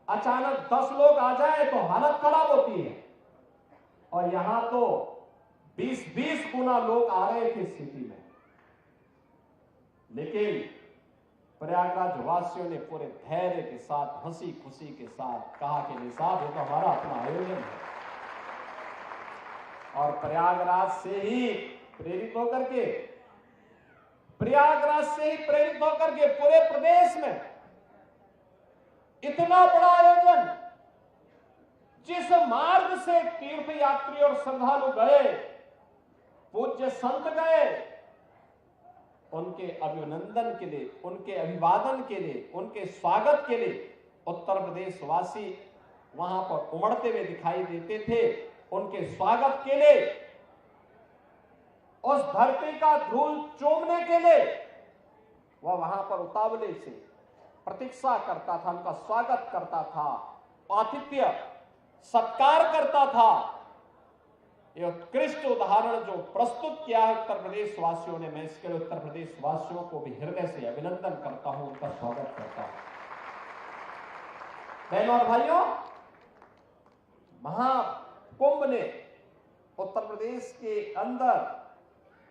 अचानक 10 लोग आ जाए तो हालत खराब होती है। और यहां तो 20-20 गुना लोग आ रहे थे सिटी में। लेकिन प्रयागराज वासियों ने पूरे धैर्य के साथ, हंसी खुशी के साथ कहा कि नहीं साहब, ये तो हमारा अपना आयोजन है। और प्रयागराज से ही प्रेरित होकर के पूरे प्रदेश में इतना बड़ा आयोजन, जिस मार्ग से तीर्थ यात्री और श्रद्धालु गए, पूज्य संत गए, उनके अभिनंदन के लिए, उनके अभिवादन के लिए, उनके स्वागत के लिए उत्तर प्रदेश वासी वहां पर उमड़ते हुए दिखाई देते थे। उनके स्वागत के लिए, उस धरती का धूल चूमने के लिए वह वहां पर उतावले से प्रतीक्षा करता था, उनका स्वागत करता था, आतिथ्य सत्कार करता था। यह उत्कृष्ट उदाहरण जो प्रस्तुत किया है उत्तर प्रदेश वासियों ने, मैं इसके लिए उत्तर प्रदेश वासियों को भी हृदय से अभिनंदन करता हूं, उनका स्वागत करता हूं। बहनों और भाइयों, महाकुंभ ने उत्तर प्रदेश के अंदर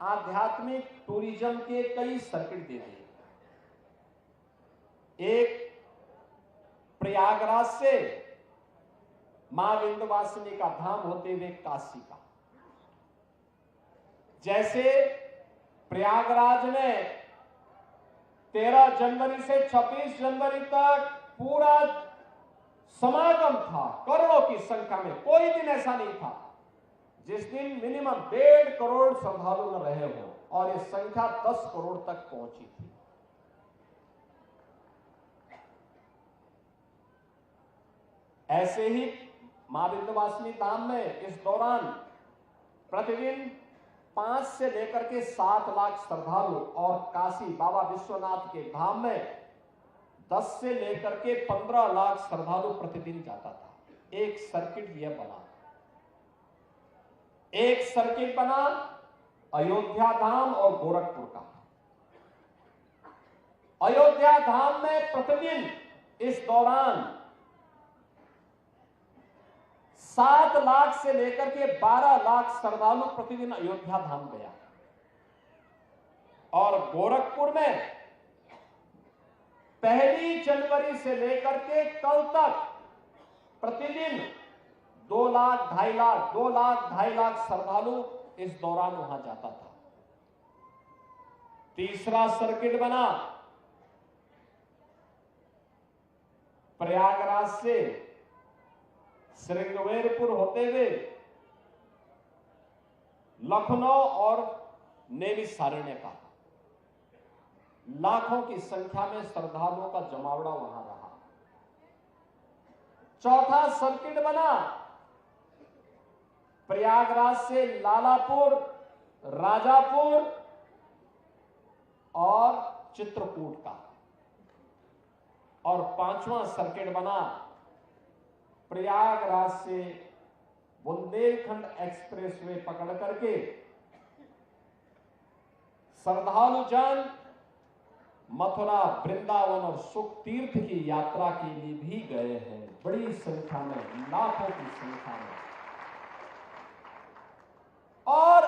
आध्यात्मिक टूरिज्म के कई सर्किट दे दिए। एक प्रयागराज से मां विंध्यवासिनी का धाम होते हुए काशी का, जैसे प्रयागराज में 13 जनवरी से 26 जनवरी तक पूरा समागम था, करोड़ों की संख्या में। कोई दिन ऐसा नहीं था जिस दिन मिनिमम 1.5 करोड़ श्रद्धालु न रहे हो, और ये संख्या 10 करोड़ तक पहुंची थी। ऐसे ही मां विंध्यवासिनी धाम में इस दौरान प्रतिदिन 5 से लेकर के 7 लाख श्रद्धालु, और काशी बाबा विश्वनाथ के धाम में 10 से लेकर के 15 लाख श्रद्धालु प्रतिदिन जाता था। एक सर्किट यह बना। एक सर्किट बना अयोध्या धाम और गोरखपुर का। अयोध्या धाम में प्रतिदिन इस दौरान 7 लाख से लेकर के 12 लाख श्रद्धालु प्रतिदिन अयोध्या धाम गया। और गोरखपुर में 1 जनवरी से लेकर के कल तक प्रतिदिन 2 लाख 2.5 लाख श्रद्धालु इस दौरान वहां जाता था। तीसरा सर्किट बना प्रयागराज से श्रृंगवेरपुर होते हुए लखनऊ और नैमिषारण्य का। लाखों की संख्या में श्रद्धालुओं का जमावड़ा वहां रहा। चौथा सर्किट बना प्रयागराज से लालापुर, राजापुर और चित्रकूट का। और 5वां सर्किट बना प्रयागराज से बुंदेलखंड एक्सप्रेसवे पकड़ करके श्रद्धालु जन मथुरा, वृंदावन और सुख तीर्थ की यात्रा के लिए भी गए हैं, बड़ी संख्या में, लाखों की संख्या में। और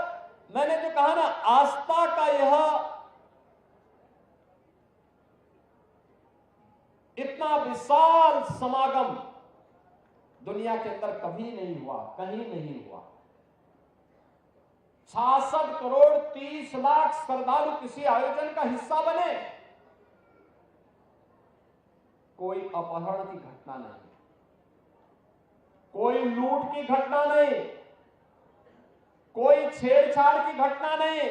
मैंने जो कहा ना, आस्था का यह इतना विशाल समागम दुनिया के अंदर कभी नहीं हुआ, कहीं नहीं हुआ। 66 करोड़ 30 लाख श्रद्धालु किसी आयोजन का हिस्सा बने। कोई अपहरण की घटना नहीं, कोई लूट की घटना नहीं, कोई छेड़छाड़ की घटना नहीं,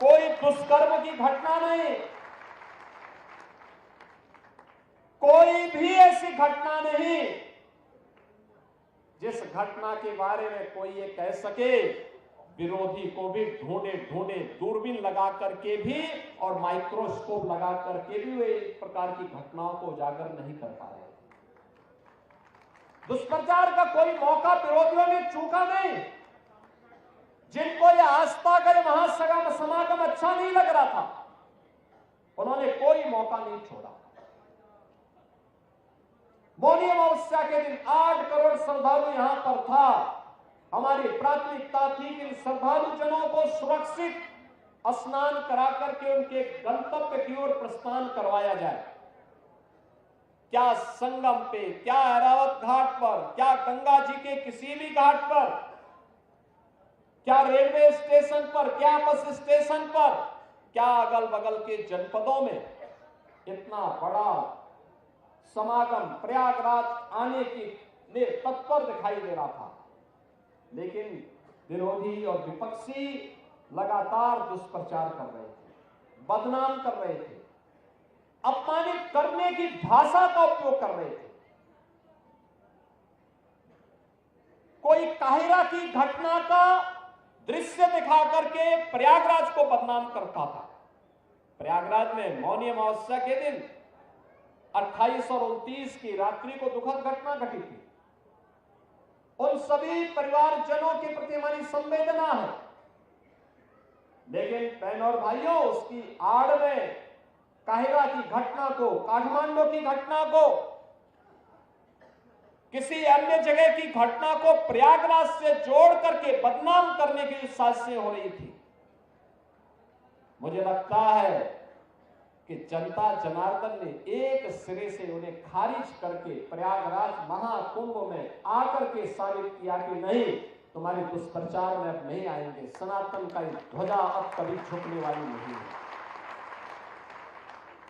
कोई दुष्कर्म की घटना नहीं, कोई भी ऐसी घटना नहीं जिस घटना के बारे में कोई ये कह सके। विरोधी को भी ढूंढे ढूंढे दूरबीन लगा करके भी और माइक्रोस्कोप लगा करके भी वे इस प्रकार की घटनाओं को उजागर नहीं कर पा रहे। दुष्प्रचार का कोई मौका विरोधियों ने चूका नहीं। जिनको यह आस्था का महासगम समागम अच्छा नहीं लग रहा था, उन्होंने कोई मौका नहीं छोड़ा। मौनी अमावस्या के दिन 8 करोड़ श्रद्धालु यहां पर था। हमारी प्राथमिकता थी कि इन श्रद्धालु जनों को सुरक्षित स्नान करा करके उनके गंतव्य की ओर प्रस्थान करवाया जाए। क्या संगम पे, क्या ऐरावत घाट पर, क्या गंगा जी के किसी भी घाट पर, क्या रेलवे स्टेशन पर, क्या बस स्टेशन पर, क्या अगल बगल के जनपदों में इतना बड़ा समागम प्रयागराज आने की में तत्पर दिखाई दे रहा था। लेकिन विरोधी और विपक्षी लगातार दुष्प्रचार कर रहे थे, बदनाम कर रहे थे, अपमानित करने की भाषा का उपयोग कर रहे थे। कोई काहिरा की घटना का दृश्य दिखा करके प्रयागराज को बदनाम करता था। प्रयागराज में मौनी अमावस्या के दिन 28 और 29 की रात्रि को दुखद घटना घटी थी। उन सभी परिवारजनों के प्रति हमारी संवेदना है, लेकिन बहनों और भाइयों, उसकी आड़ में काहिरा की घटना को, काठमांडू की घटना को, किसी अन्य जगह की घटना को प्रयागराज से जोड़ करके बदनाम करने की साजिशें हो रही थी। मुझे लगता है कि जनता जनार्दन ने एक सिरे से उन्हें खारिज करके प्रयागराज महाकुंभ में आकर के साबित किया कि नहीं, तुम्हारे दुष्प्रचार में अब नहीं आएंगे। सनातन का ध्वजा अब कभी झुकने वाली नहीं है।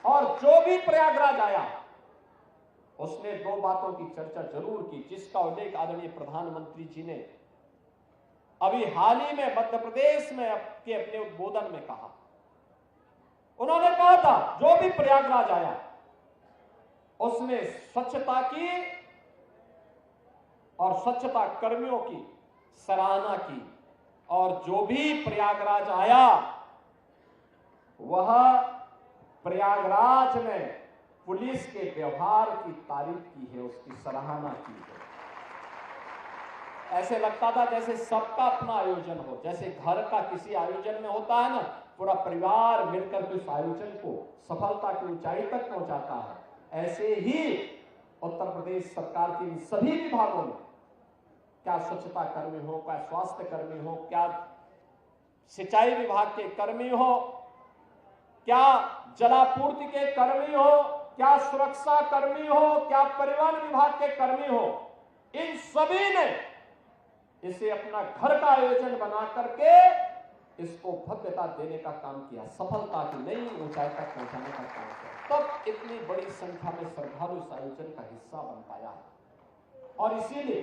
और जो भी प्रयागराज आया उसने 2 बातों की चर्चा जरूर की, जिसका उल्लेख आदरणीय प्रधानमंत्री जी ने अभी हाल ही में मध्य प्रदेश में अपने उद्बोधन में कहा। उन्होंने कहा था जो भी प्रयागराज आया उसने स्वच्छता की और स्वच्छता कर्मियों की सराहना की, और जो भी प्रयागराज आया वह प्रयागराज में पुलिस के व्यवहार की तारीफ की है, उसकी सराहना की है। ऐसे लगता था जैसे सबका अपना आयोजन हो, जैसे घर का किसी आयोजन में होता है ना, पूरा परिवार मिलकर के उस आयोजन को सफलता की ऊंचाई तक पहुंचाता है। ऐसे ही उत्तर प्रदेश सरकार के इन सभी विभागों में, क्या स्वच्छता कर्मी हो, क्या स्वास्थ्य कर्मी हो, क्या सिंचाई विभाग के कर्मी हो, क्या जलापूर्ति के कर्मी हो, क्या सुरक्षा कर्मी हो, क्या परिवहन विभाग के कर्मी हो, इन सभी ने इसे अपना घर का आयोजन बना करके इसको भव्यता देने का काम किया, सफलता की नई ऊंचाई तक पहुंचाने का काम किया। तब इतनी बड़ी संख्या में श्रद्धालु इस आयोजन का हिस्सा बन पाया है। और इसीलिए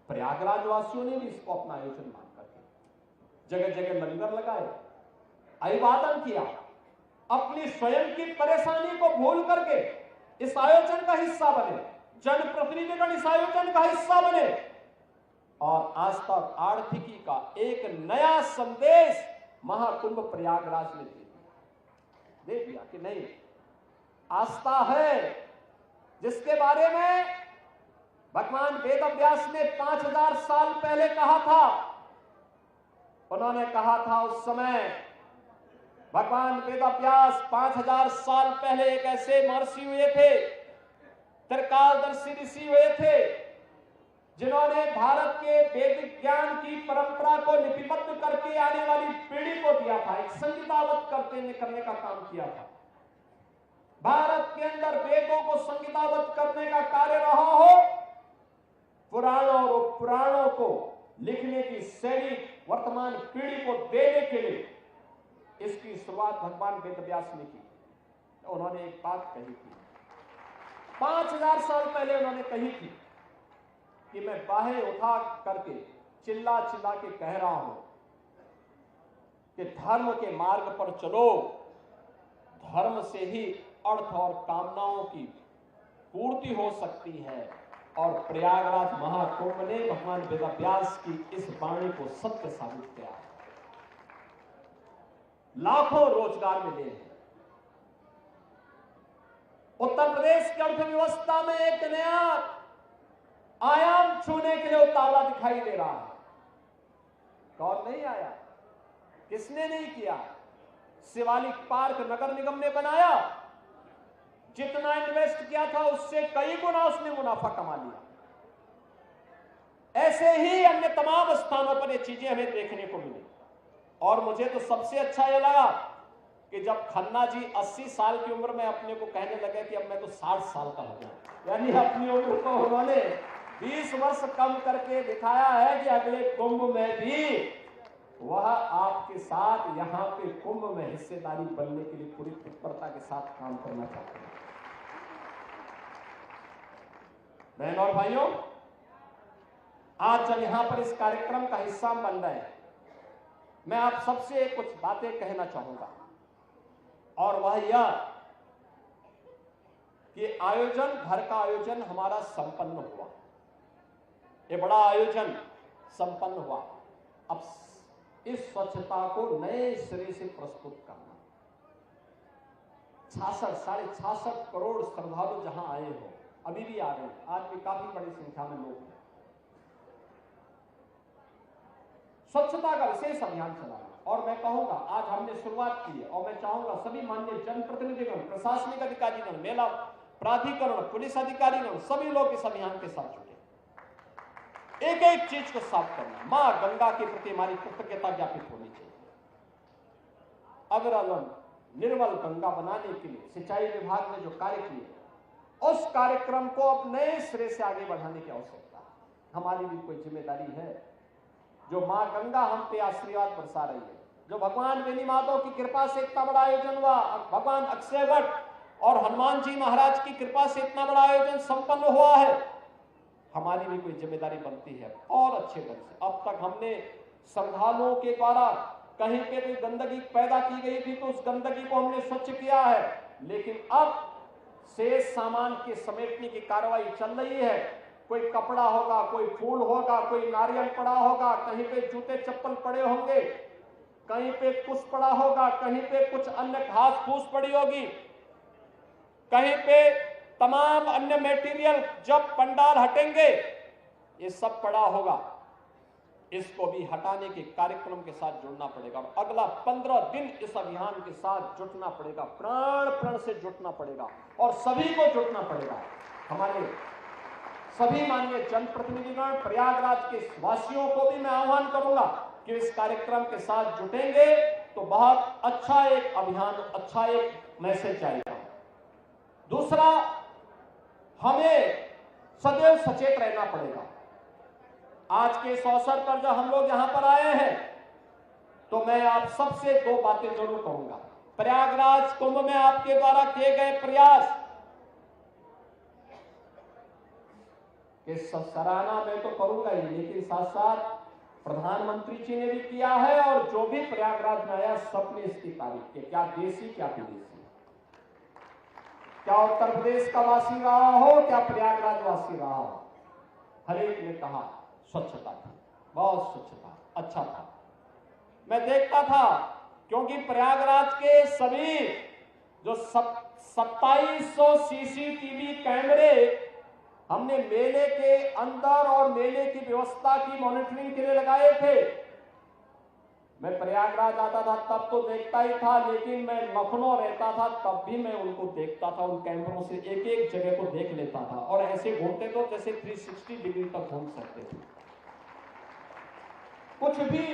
प्रयागराज वासियों ने भी इसको अपना आयोजन मान करके जगह जगह लंगर लगाए, अभिवादन किया, अपनी स्वयं की परेशानी को भूल करके इस आयोजन का हिस्सा बने, जनप्रतिनिधिगण इस आयोजन का हिस्सा बने और आज तक आर्थिकी का एक नया संदेश महाकुंभ प्रयागराज ने दे दिया कि नहीं, आस्था है जिसके बारे में भगवान वेदव्यास ने 5000 साल पहले कहा था। उन्होंने कहा था उस समय भगवान वेदव्यास 5000 साल पहले एक ऐसे महर्षि हुए थे, त्रिकालदर्शी ऋषि हुए थे, जिन्होंने भारत के वैदिक ज्ञान की परंपरा को लिपिबद्ध करके आने वाली पीढ़ी को दिया था, एक संहिताबद्ध करने का काम किया था। भारत के अंदर वेदों को संहिताबद्ध करने का कार्य रहा हो, पुराणों को लिखने की शैली वर्तमान पीढ़ी को देने के लिए इसकी शुरुआत भगवान वेदव्यास ने की। तो उन्होंने एक बात कही थी, 5000 साल पहले उन्होंने कही थी कि मैं बाहें उठा करके चिल्ला चिल्ला के कह रहा हूं कि धर्म के मार्ग पर चलो, धर्म से ही अर्थ और कामनाओं की पूर्ति हो सकती है। और प्रयागराज महाकुंभ ने भगवान वेदव्यास की इस वाणी को सत्य साबित किया। लाखों रोजगार मिले हैं। उत्तर प्रदेश की अर्थव्यवस्था में एक नया आयाम छूने के लिए उतावला दिखाई दे रहा है। कौन नहीं आया? किसने नहीं किया? शिवालिक पार्क नगर निगम ने बनाया, जितना इन्वेस्ट किया था उससे कई गुना उसने मुनाफा कमा लिया। ऐसे ही अन्य तमाम स्थानों पर ये चीजें हमें देखने को मिली। और मुझे तो सबसे अच्छा यह लगा कि जब खन्ना जी 80 साल की उम्र में अपने को कहने लगे कि अब मैं तो 60 साल का हो गया, यानी अपनी उम्र को उन्होंने 20 वर्ष कम करके दिखाया है कि अगले कुंभ में भी वह आपके साथ यहां पे कुंभ में हिस्सेदारी बनने के लिए पूरी तत्परता के साथ काम करना चाहते हैं। बहन और भाइयों, आज जब यहां पर इस कार्यक्रम का हिस्सा बन रहे हैं, मैं आप सबसे कुछ बातें कहना चाहूंगा। और वह यह कि आयोजन, घर का आयोजन हमारा संपन्न हुआ, ये बड़ा आयोजन संपन्न हुआ। अब इस स्वच्छता को नए सिरे से प्रस्तुत करना, 66 करोड़ श्रद्धालु जहां आए हो, अभी भी आ रहे हैं, आज भी काफी बड़ी संख्या में लोग हैं। स्वच्छता का विशेष अभियान चलाना। और मैं कहूंगा आज हमने शुरुआत की है और मैं चाहूंगा सभी माननीय जनप्रतिनिधिगण, प्रशासनिक अधिकारीगण, मेला प्राधिकरण, पुलिस अधिकारीगण, सभी लोग इस अभियान के साथ जुटे। एक एक चीज को साफ करना। मां गंगा के प्रति हमारी कृतज्ञता ज्ञापित होनी चाहिए। अविरल निर्मल गंगा बनाने के लिए सिंचाई विभाग ने जो कार्य किए, उस कार्यक्रम को अब नए सिरे से आगे बढ़ाने की आवश्यकता है। हमारी भी कोई जिम्मेदारी है। जो मां गंगा हम पे आशीर्वाद बरसा रही है, जो भगवान बेनी माधव की कृपा से इतना बड़ा आयोजन हुआ, भगवान अक्षय वट और हनुमान जी महाराज की कृपा से इतना बड़ा आयोजन संपन्न हुआ है, हमारी भी कोई जिम्मेदारी बनती है और अच्छे ढंग से। अब तक हमने श्रद्धालुओं के द्वारा कहीं पे कोई गंदगी पैदा की गई थी तो उस गंदगी को हमने स्वच्छ किया है, लेकिन अब शेष सामान के समेटने की कार्रवाई चल रही है। कोई कपड़ा होगा, कोई फूल होगा, कोई नारियल पड़ा होगा, कहीं पे जूते चप्पल पड़े होंगे, कहीं पे कुछ पड़ा होगा, कहीं पे कुछ अन्य घास फूस पड़ी होगी, कहीं पे तमाम अन्य मटेरियल जब पंडाल हटेंगे ये सब पड़ा होगा, इसको भी हटाने के कार्यक्रम के साथ जुड़ना पड़ेगा। और अगला 15 दिन इस अभियान के साथ जुटना पड़ेगा, प्राण प्रण से जुटना पड़ेगा और सभी को जुटना पड़ेगा। हमारे सभी माननीय जनप्रतिनिधिगण, प्रयागराज के वासियों को भी मैं आह्वान करूंगा कि इस कार्यक्रम के साथ जुटेंगे तो बहुत अच्छा एक अभियान, अच्छा एक मैसेज आएगा। दूसरा, हमें सदैव सचेत रहना पड़ेगा। आज के इस अवसर पर जब हम लोग यहां पर आए हैं तो मैं आप सबसे दो बातें जरूर कहूंगा। प्रयागराज कुंभ में आपके द्वारा किए गए प्रयास कि सराहना मैं तो करूंगा ही, लेकिन साथ साथ प्रधानमंत्री जी ने भी किया है और जो भी प्रयागराज में आया सबने इसकी तारीफ की। क्या देसी क्या विदेशी, क्या उत्तर प्रदेश का वासी रहा हो, क्या प्रयागराज वासी रहा हो, हर एक ने कहा स्वच्छता थी, बहुत स्वच्छता, अच्छा था। मैं देखता था क्योंकि प्रयागराज के सभी जो 2700 सीसीटीवी कैमरे हमने मेले के अंदर और मेले की व्यवस्था की मॉनिटरिंग के लिए लगाए थे। मैं प्रयागराज आता था तब तो देखता ही था, लेकिन मैं लखनऊ रहता था तब भी मैं उनको देखता था, उन कैमरों से एक एक जगह को देख लेता था और ऐसे घूमते तो जैसे 360 डिग्री तक घूम सकते थे। कुछ भी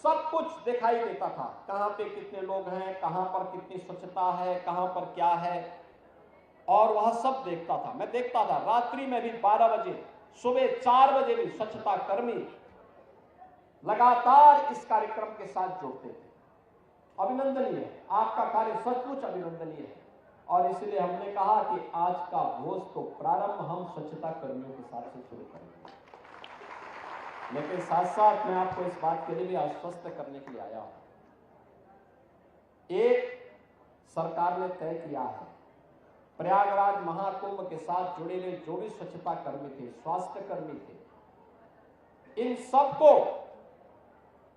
सब कुछ दिखाई देता था, कहां पे कितने लोग हैं, कहां पर कितनी स्वच्छता है, कहां पर क्या है, और वह सब देखता था। मैं देखता था रात्रि में भी 12 बजे, सुबह 4 बजे भी स्वच्छता कर्मी लगातार इस कार्यक्रम के साथ जुड़ते थे। अभिनंदनीय है, आपका कार्य सचमुच अभिनंदनीय है। और इसलिए हमने कहा कि आज का भोज तो प्रारंभ हम स्वच्छता कर्मियों के साथ से शुरू करेंगे। लेकिन साथ साथ मैं आपको इस बात के लिए भी आश्वस्त करने के लिए आया हूं। एक सरकार ने तय किया है, प्रयागराज महाकुंभ के साथ जुड़े हुए जो भी स्वच्छता कर्मी थे, स्वास्थ्य कर्मी थे, इन सबको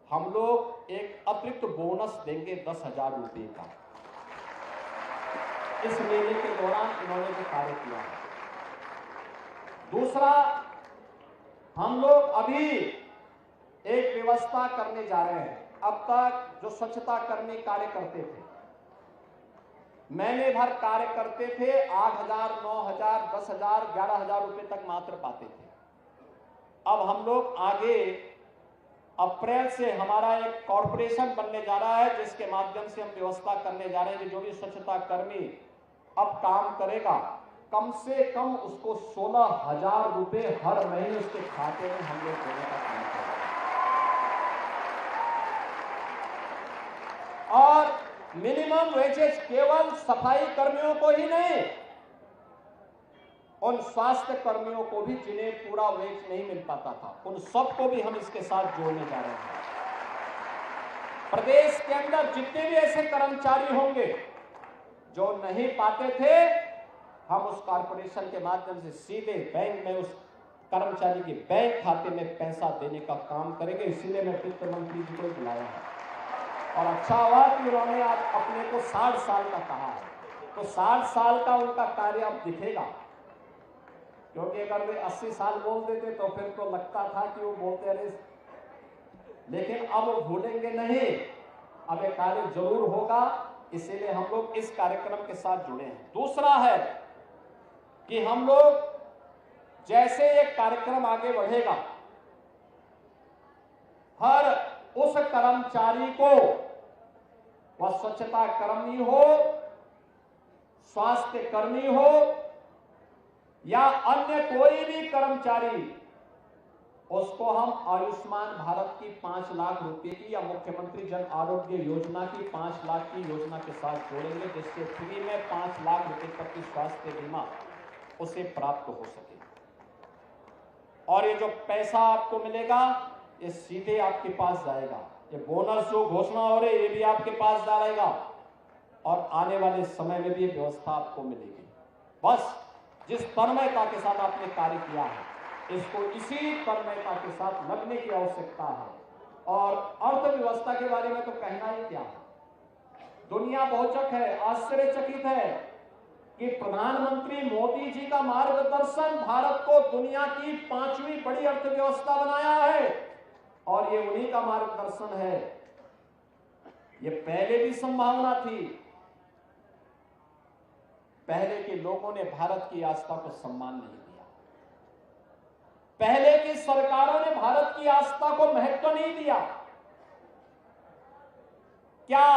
हम लोग एक अतिरिक्त बोनस देंगे 10,000 रुपए का। इस महीने के दौरान इन्होंने जो कार्य किया है। दूसरा, हम लोग अभी एक व्यवस्था करने जा रहे हैं। अब तक जो स्वच्छता कर्मी कार्य करते थे, महीने भर कार्य करते थे, 8,000, 9,000, 10,000, 11,000 रुपए तक मात्र पाते थे। अब हम लोग आगे अप्रैल से हमारा एक कॉर्पोरेशन बनने जा रहा है, जिसके माध्यम से हम व्यवस्था करने जा रहे हैं कि जो भी स्वच्छता कर्मी अब काम करेगा, कम से कम उसको 16,000 रुपए हर महीने उसके खाते में हम लोग देने का काम करेंगे। और मिनिमम वेजेस केवल सफाई कर्मियों को ही नहीं, उन स्वास्थ्य कर्मियों को भी जिन्हें पूरा वेज नहीं मिल पाता था, उन सबको भी हम इसके साथ जोड़ने जा रहे हैं। प्रदेश के अंदर जितने भी ऐसे कर्मचारी होंगे जो नहीं पाते थे, हम उस कॉर्पोरेशन के माध्यम से सीधे बैंक में उस कर्मचारी के बैंक खाते में पैसा देने का काम करेंगे। इसीलिए मैं वित्त मंत्री जी को बुलाया है। और अच्छा हुआ कि उन्होंने आज अपने को 60 साल का कहा है, तो 60 साल का उनका कार्य अब दिखेगा। क्योंकि अगर वे 80 साल बोल देते तो फिर तो लगता था कि वो बोलते रहे, लेकिन अब वो भूलेंगे नहीं, अब ये कार्य जरूर होगा। इसीलिए हम लोग इस कार्यक्रम के साथ जुड़े हैं। दूसरा है कि हम लोग जैसे ये कार्यक्रम आगे बढ़ेगा, हर उस कर्मचारी को, वह स्वच्छता कर्मी हो, स्वास्थ्य कर्मी हो या अन्य कोई भी कर्मचारी, उसको हम आयुष्मान भारत की 5 लाख रुपए की या मुख्यमंत्री जन आरोग्य योजना की 5 लाख की योजना के साथ जोड़ेंगे, जिससे फ्री में 5 लाख रुपए तक की स्वास्थ्य बीमा उसे प्राप्त हो सके। और ये जो पैसा आपको मिलेगा, ये सीधे आपके पास जाएगा। ये बोनस जो घोषणा हो रही है, ये भी आपके पास जाएगा और आने वाले समय में भी ये व्यवस्था आपको मिलेगी। बस जिस तन्मयता के साथ आपने कार्य किया है, इसको इसी तन्मयता के साथ लगने की आवश्यकता है। और अर्थव्यवस्था के बारे में तो कहना ही क्या है, दुनिया बहुचक है, आश्चर्यचकित है कि प्रधानमंत्री मोदी जी का मार्गदर्शन भारत को दुनिया की 5वीं बड़ी अर्थव्यवस्था बनाया है। और ये उन्हीं का मार्गदर्शन है। ये पहले भी संभावना थी, पहले के लोगों ने भारत की आस्था को सम्मान नहीं दिया, पहले की सरकारों ने भारत की आस्था को महत्व नहीं दिया। क्या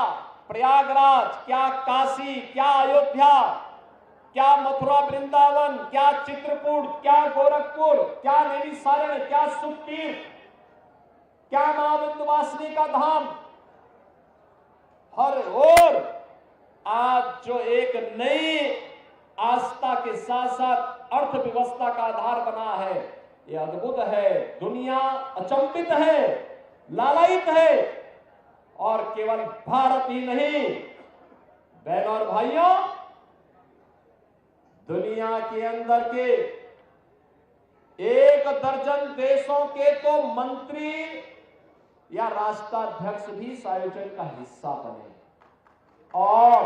प्रयागराज, क्या काशी, क्या अयोध्या, क्या मथुरा वृंदावन, क्या चित्रकूट, क्या गोरखपुर, क्या नैमिषारण्य, क्या सुखतीर्थ, क्या मां विंध्यवासिनी का धाम, हर ओर आज जो एक नई आस्था के साथ साथ अर्थव्यवस्था का आधार बना है, ये अद्भुत है। दुनिया अचंभित है, लालायित है। और केवल भारत ही नहीं, बहनों और भाइयों, दुनिया के अंदर के 1 दर्जन देशों के तो मंत्री या राष्ट्राध्यक्ष भी इस आयोजन का हिस्सा बने और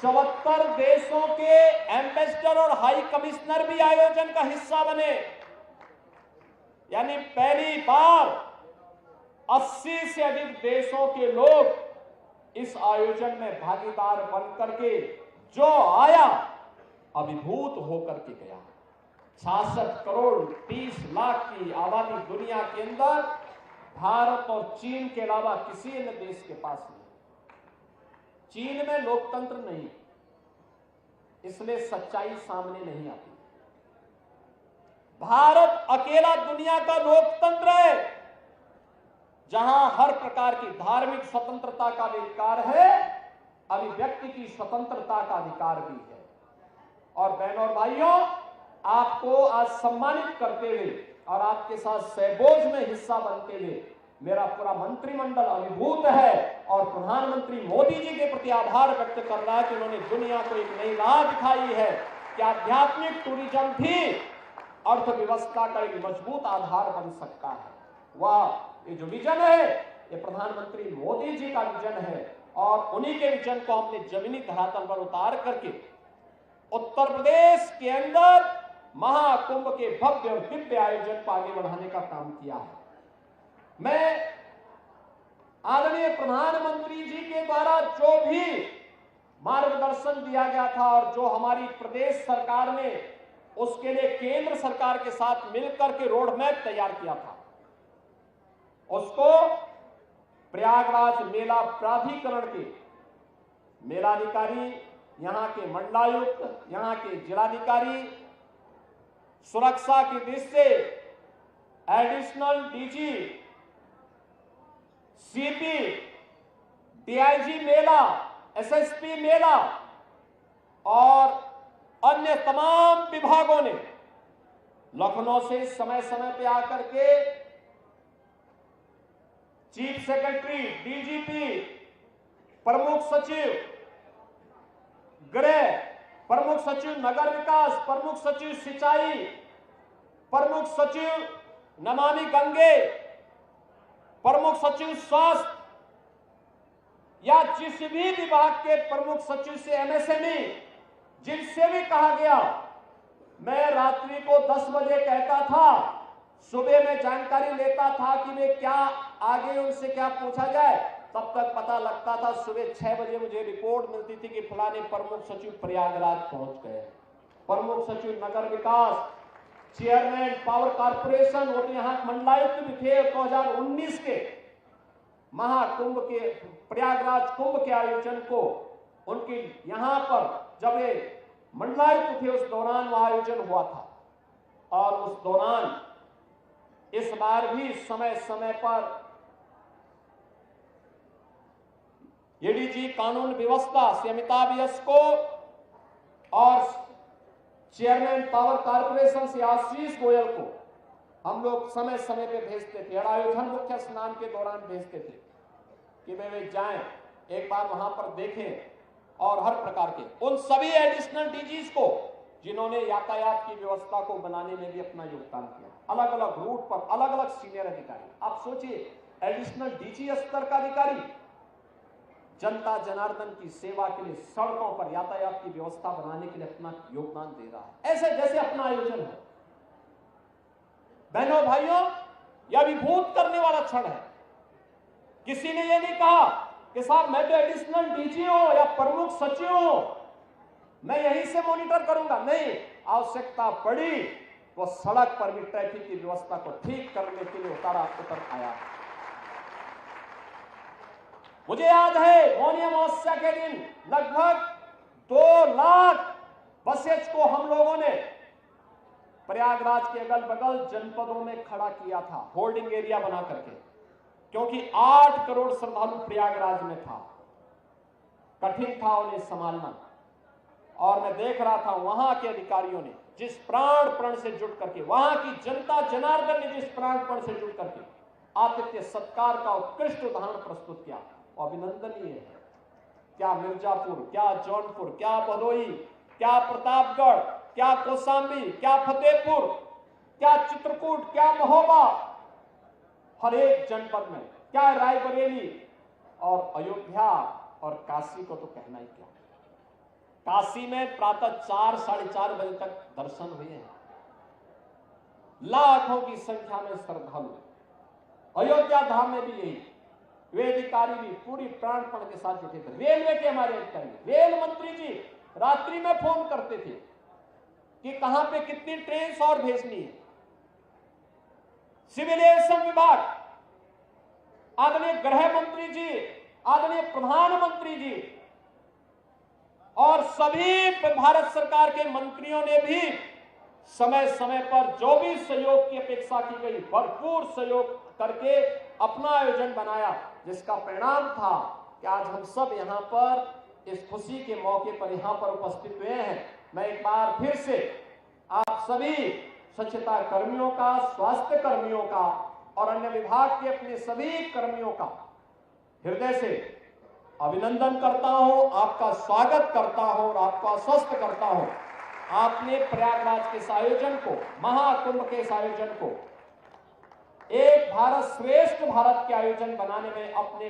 74 देशों के एम्बेसडर और हाई कमिश्नर भी आयोजन का हिस्सा बने। यानी पहली बार 80 से अधिक देशों के लोग इस आयोजन में भागीदार बनकर के जो आया, अभिभूत होकर के गया। 66 करोड़ 30 लाख की आबादी दुनिया के अंदर भारत और चीन के अलावा किसी अन्य देश के पास नहीं। चीन में लोकतंत्र नहीं, इसलिए सच्चाई सामने नहीं आती। भारत अकेला दुनिया का लोकतंत्र है। जहां हर प्रकार की धार्मिक स्वतंत्रता का अधिकार है, अभिव्यक्ति की स्वतंत्रता का अधिकार भी है। और बहनों और भाइयों, आपको आज सम्मानित करते हुए और आपके साथ सहबोज में हिस्सा बनते हुए मेरा पूरा मंत्रिमंडल अभिभूत है और प्रधानमंत्री मोदी जी के प्रति आभार व्यक्त कर रहा है कि उन्होंने दुनिया को एक नई राह दिखाई है कि आध्यात्मिक टूरिज्म भी अर्थव्यवस्था का एक मजबूत आधार बन सकता है। वह ये जो विजन है, ये प्रधानमंत्री मोदी जी का विजन है और उन्हीं के विजन को हमने जमीनी धरातल पर उतार करके उत्तर प्रदेश के अंदर महाकुंभ के भव्य और दिव्य आयोजन को आगे बढ़ाने का काम किया है। मैं आदरणीय प्रधानमंत्री जी के द्वारा जो भी मार्गदर्शन दिया गया था और जो हमारी प्रदेश सरकार ने उसके लिए केंद्र सरकार के साथ मिलकर के रोड मैप तैयार किया था, उसको प्रयागराज मेला प्राधिकरण के मेलाधिकारी, यहां के मंडलायुक्त, यहां के जिलाधिकारी, सुरक्षा की दृष्टि से एडिशनल डीजी, सीपी, डीआईजी मेला, एसएसपी मेला और अन्य तमाम विभागों ने लखनऊ से समय समय पे आकर के चीफ सेक्रेटरी, डीजीपी, प्रमुख सचिव गृह, प्रमुख सचिव नगर विकास, प्रमुख सचिव सिंचाई, प्रमुख सचिव नमामि गंगे, प्रमुख सचिव स्वास्थ्य या जिस भी विभाग के प्रमुख सचिव से एमएसएमई, जिनसे भी कहा गया, मैं रात्रि को 10 बजे कहता था, सुबह में जानकारी लेता था कि वे क्या आगे उनसे क्या पूछा जाए, तब तक पता लगता था सुबह 6 बजे मुझे रिपोर्ट मिलती थी कि फलाने प्रमुख सचिव प्रयागराज पहुंच गए, प्रमुख सचिव नगर विकास, चेयरमैन पावर कारपोरेशन, वो तो यहाँ मंडलायुक्त भी थे। 2019 के महाकुंभ के प्रयागराज कुंभ के आयोजन को उनके यहाँ पर जब ये मंडलायुक्त थे उस दौरान वह आयोजन हुआ था और उस दौरान इस बार भी समय समय पर एडीजी कानून व्यवस्था से अमिताभ यश को और चेयरमैन पावर कारपोरेशन से आशीष गोयल को हम लोग समय समय पे भेजते थे और आयोजन मुख्य स्नान के दौरान भेजते थे कि वे जाएं, एक बार वहां पर देखें और हर प्रकार के उन सभी एडिशनल डीजीज को जिन्होंने यातायात की व्यवस्था को बनाने में भी अपना योगदान किया, अलग अलग रूट पर अलग अलग सीनियर अधिकारी। आप सोचिए, एडिशनल डीजी स्तर का अधिकारी जनता जनार्दन की सेवा के लिए सड़कों पर यातायात की व्यवस्था बनाने के लिए अपना योगदान दे रहा है, ऐसे जैसे अपना आयोजन है। बहनों भाइयों, यह अभिभूत करने वाला क्षण है। किसी ने यह नहीं कहा कि साहब मैं तो एडिशनल डीजी हूं या प्रमुख सचिव हूं, मैं यहीं से मॉनिटर करूंगा। नहीं, आवश्यकता पड़ी तो सड़क पर भी ट्रैफिक की व्यवस्था को ठीक करने के लिए उतर आया। मुझे याद है मौनी अमावस्या के दिन लगभग 2 लाख बसेज को हम लोगों ने प्रयागराज के अगल बगल जनपदों में खड़ा किया था, होल्डिंग एरिया बना करके, क्योंकि 8 करोड़ श्रद्धालु प्रयागराज में था। कठिन था उन्हें संभालना और मैं देख रहा था वहां के अधिकारियों ने जिस प्राण से जुट करके, वहां की जनता जनार्दन ने जिस प्राण से जुट करके आतिथ्य सत्कार का उत्कृष्ट उदाहरण प्रस्तुत किया, अभिनंदनीय है। क्या मिर्जापुर, क्या जौनपुर, क्या भदोही, क्या प्रतापगढ़, क्या कौशाम्बी, क्या फतेहपुर, क्या चित्रकूट, क्या महोबा, हर एक जनपद में, क्या रायबरेली और अयोध्या और काशी को तो कहना ही क्या। काशी में प्रातः 4 साढ़े 4 बजे तक दर्शन हुए हैं, लाखों की संख्या में श्रद्धालु। अयोध्या धाम में भी यही, वे अधिकारी भी पूरी प्राणपण के साथ जुटे थे। रेलवे के हमारे अधिकारी, रेल मंत्री जी रात्रि में फोन करते थे कि कहां पे कितनी ट्रेन और भेजनी है। सिविल एविएशन विभाग, आदरणीय गृह मंत्री जी, आदरणीय प्रधानमंत्री जी और सभी भारत सरकार के मंत्रियों ने भी समय समय पर जो भी सहयोग की अपेक्षा की गई, भरपूर सहयोग करके अपना आयोजन बनाया, जिसका परिणाम था कि आज हम सब यहाँ पर इस खुशी के मौके पर यहाँ पर उपस्थित हुए हैं। मैं एक बार फिर से आप सभी स्वच्छता कर्मियों का, स्वास्थ्य कर्मियों का और अन्य विभाग के अपने सभी कर्मियों का हृदय से अभिनंदन करता हूं, आपका स्वागत करता हूं और आपको आश्वस्त करता हूं। आपने प्रयागराज के इस आयोजन को, महाकुंभ के इस आयोजन को एक भारत श्रेष्ठ भारत के आयोजन बनाने में अपने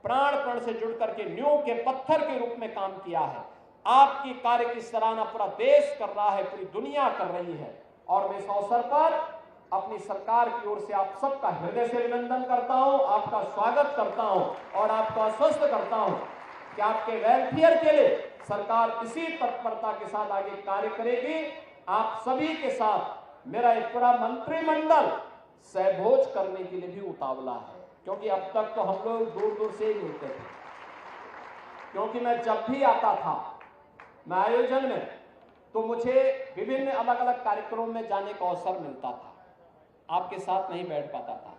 प्राण से जुड़ करके नींव के पत्थर के रूप में काम किया है। आपकी कार्य की सराहना पूरा देश कर रहा है, पूरी दुनिया कर रही है और मैं इस अवसर पर अपनी सरकार की ओर से आप सबका हृदय से अभिनंदन करता हूं, आपका स्वागत करता हूं और आपको आश्वस्त करता हूं कि आपके वेलफेयर के लिए सरकार इसी तत्परता के साथ आगे कार्य करेगी। आप सभी के साथ मेरा एक पूरा मंत्रिमंडल सहभोज करने के लिए भी उतावला है, क्योंकि अब तक तो हम लोग दूर दूर से ही मिलते थे, क्योंकि मैं जब भी आता था मैं आयोजन में, तो मुझे विभिन्न अलग अलग कार्यक्रमों में जाने का अवसर मिलता था, आपके साथ नहीं बैठ पाता था।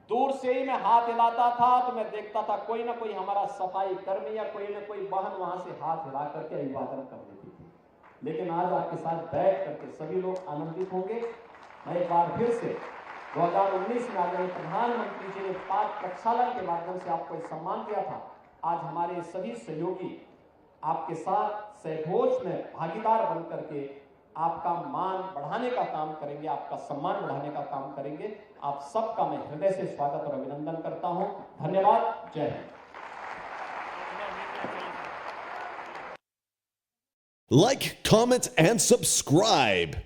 दूर से ही मैं हाथ हिलाता था तो मैं देखता था कोई ना कोई हमारा सफाई कर्मी या कोई ना कोई बहन वहां से हाथ हिला करके अभिवादन कर देती थी। लेकिन आज आपके साथ बैठ करके सभी लोग आनंदित होंगे। मैं एक बार फिर से 2019 में आदरणीय प्रधानमंत्री जी ने 5 प्रक्षालन के माध्यम से आपको एक सम्मान दिया था। आज हमारे सभी सहयोगी आपके साथ सहभोज में भागीदार बन करके आपका मान बढ़ाने का काम करेंगे, आपका सम्मान बढ़ाने का काम करेंगे। आप सबका मैं हृदय से स्वागत और अभिनंदन करता हूं। धन्यवाद। जय Hind. Like, comment, and subscribe.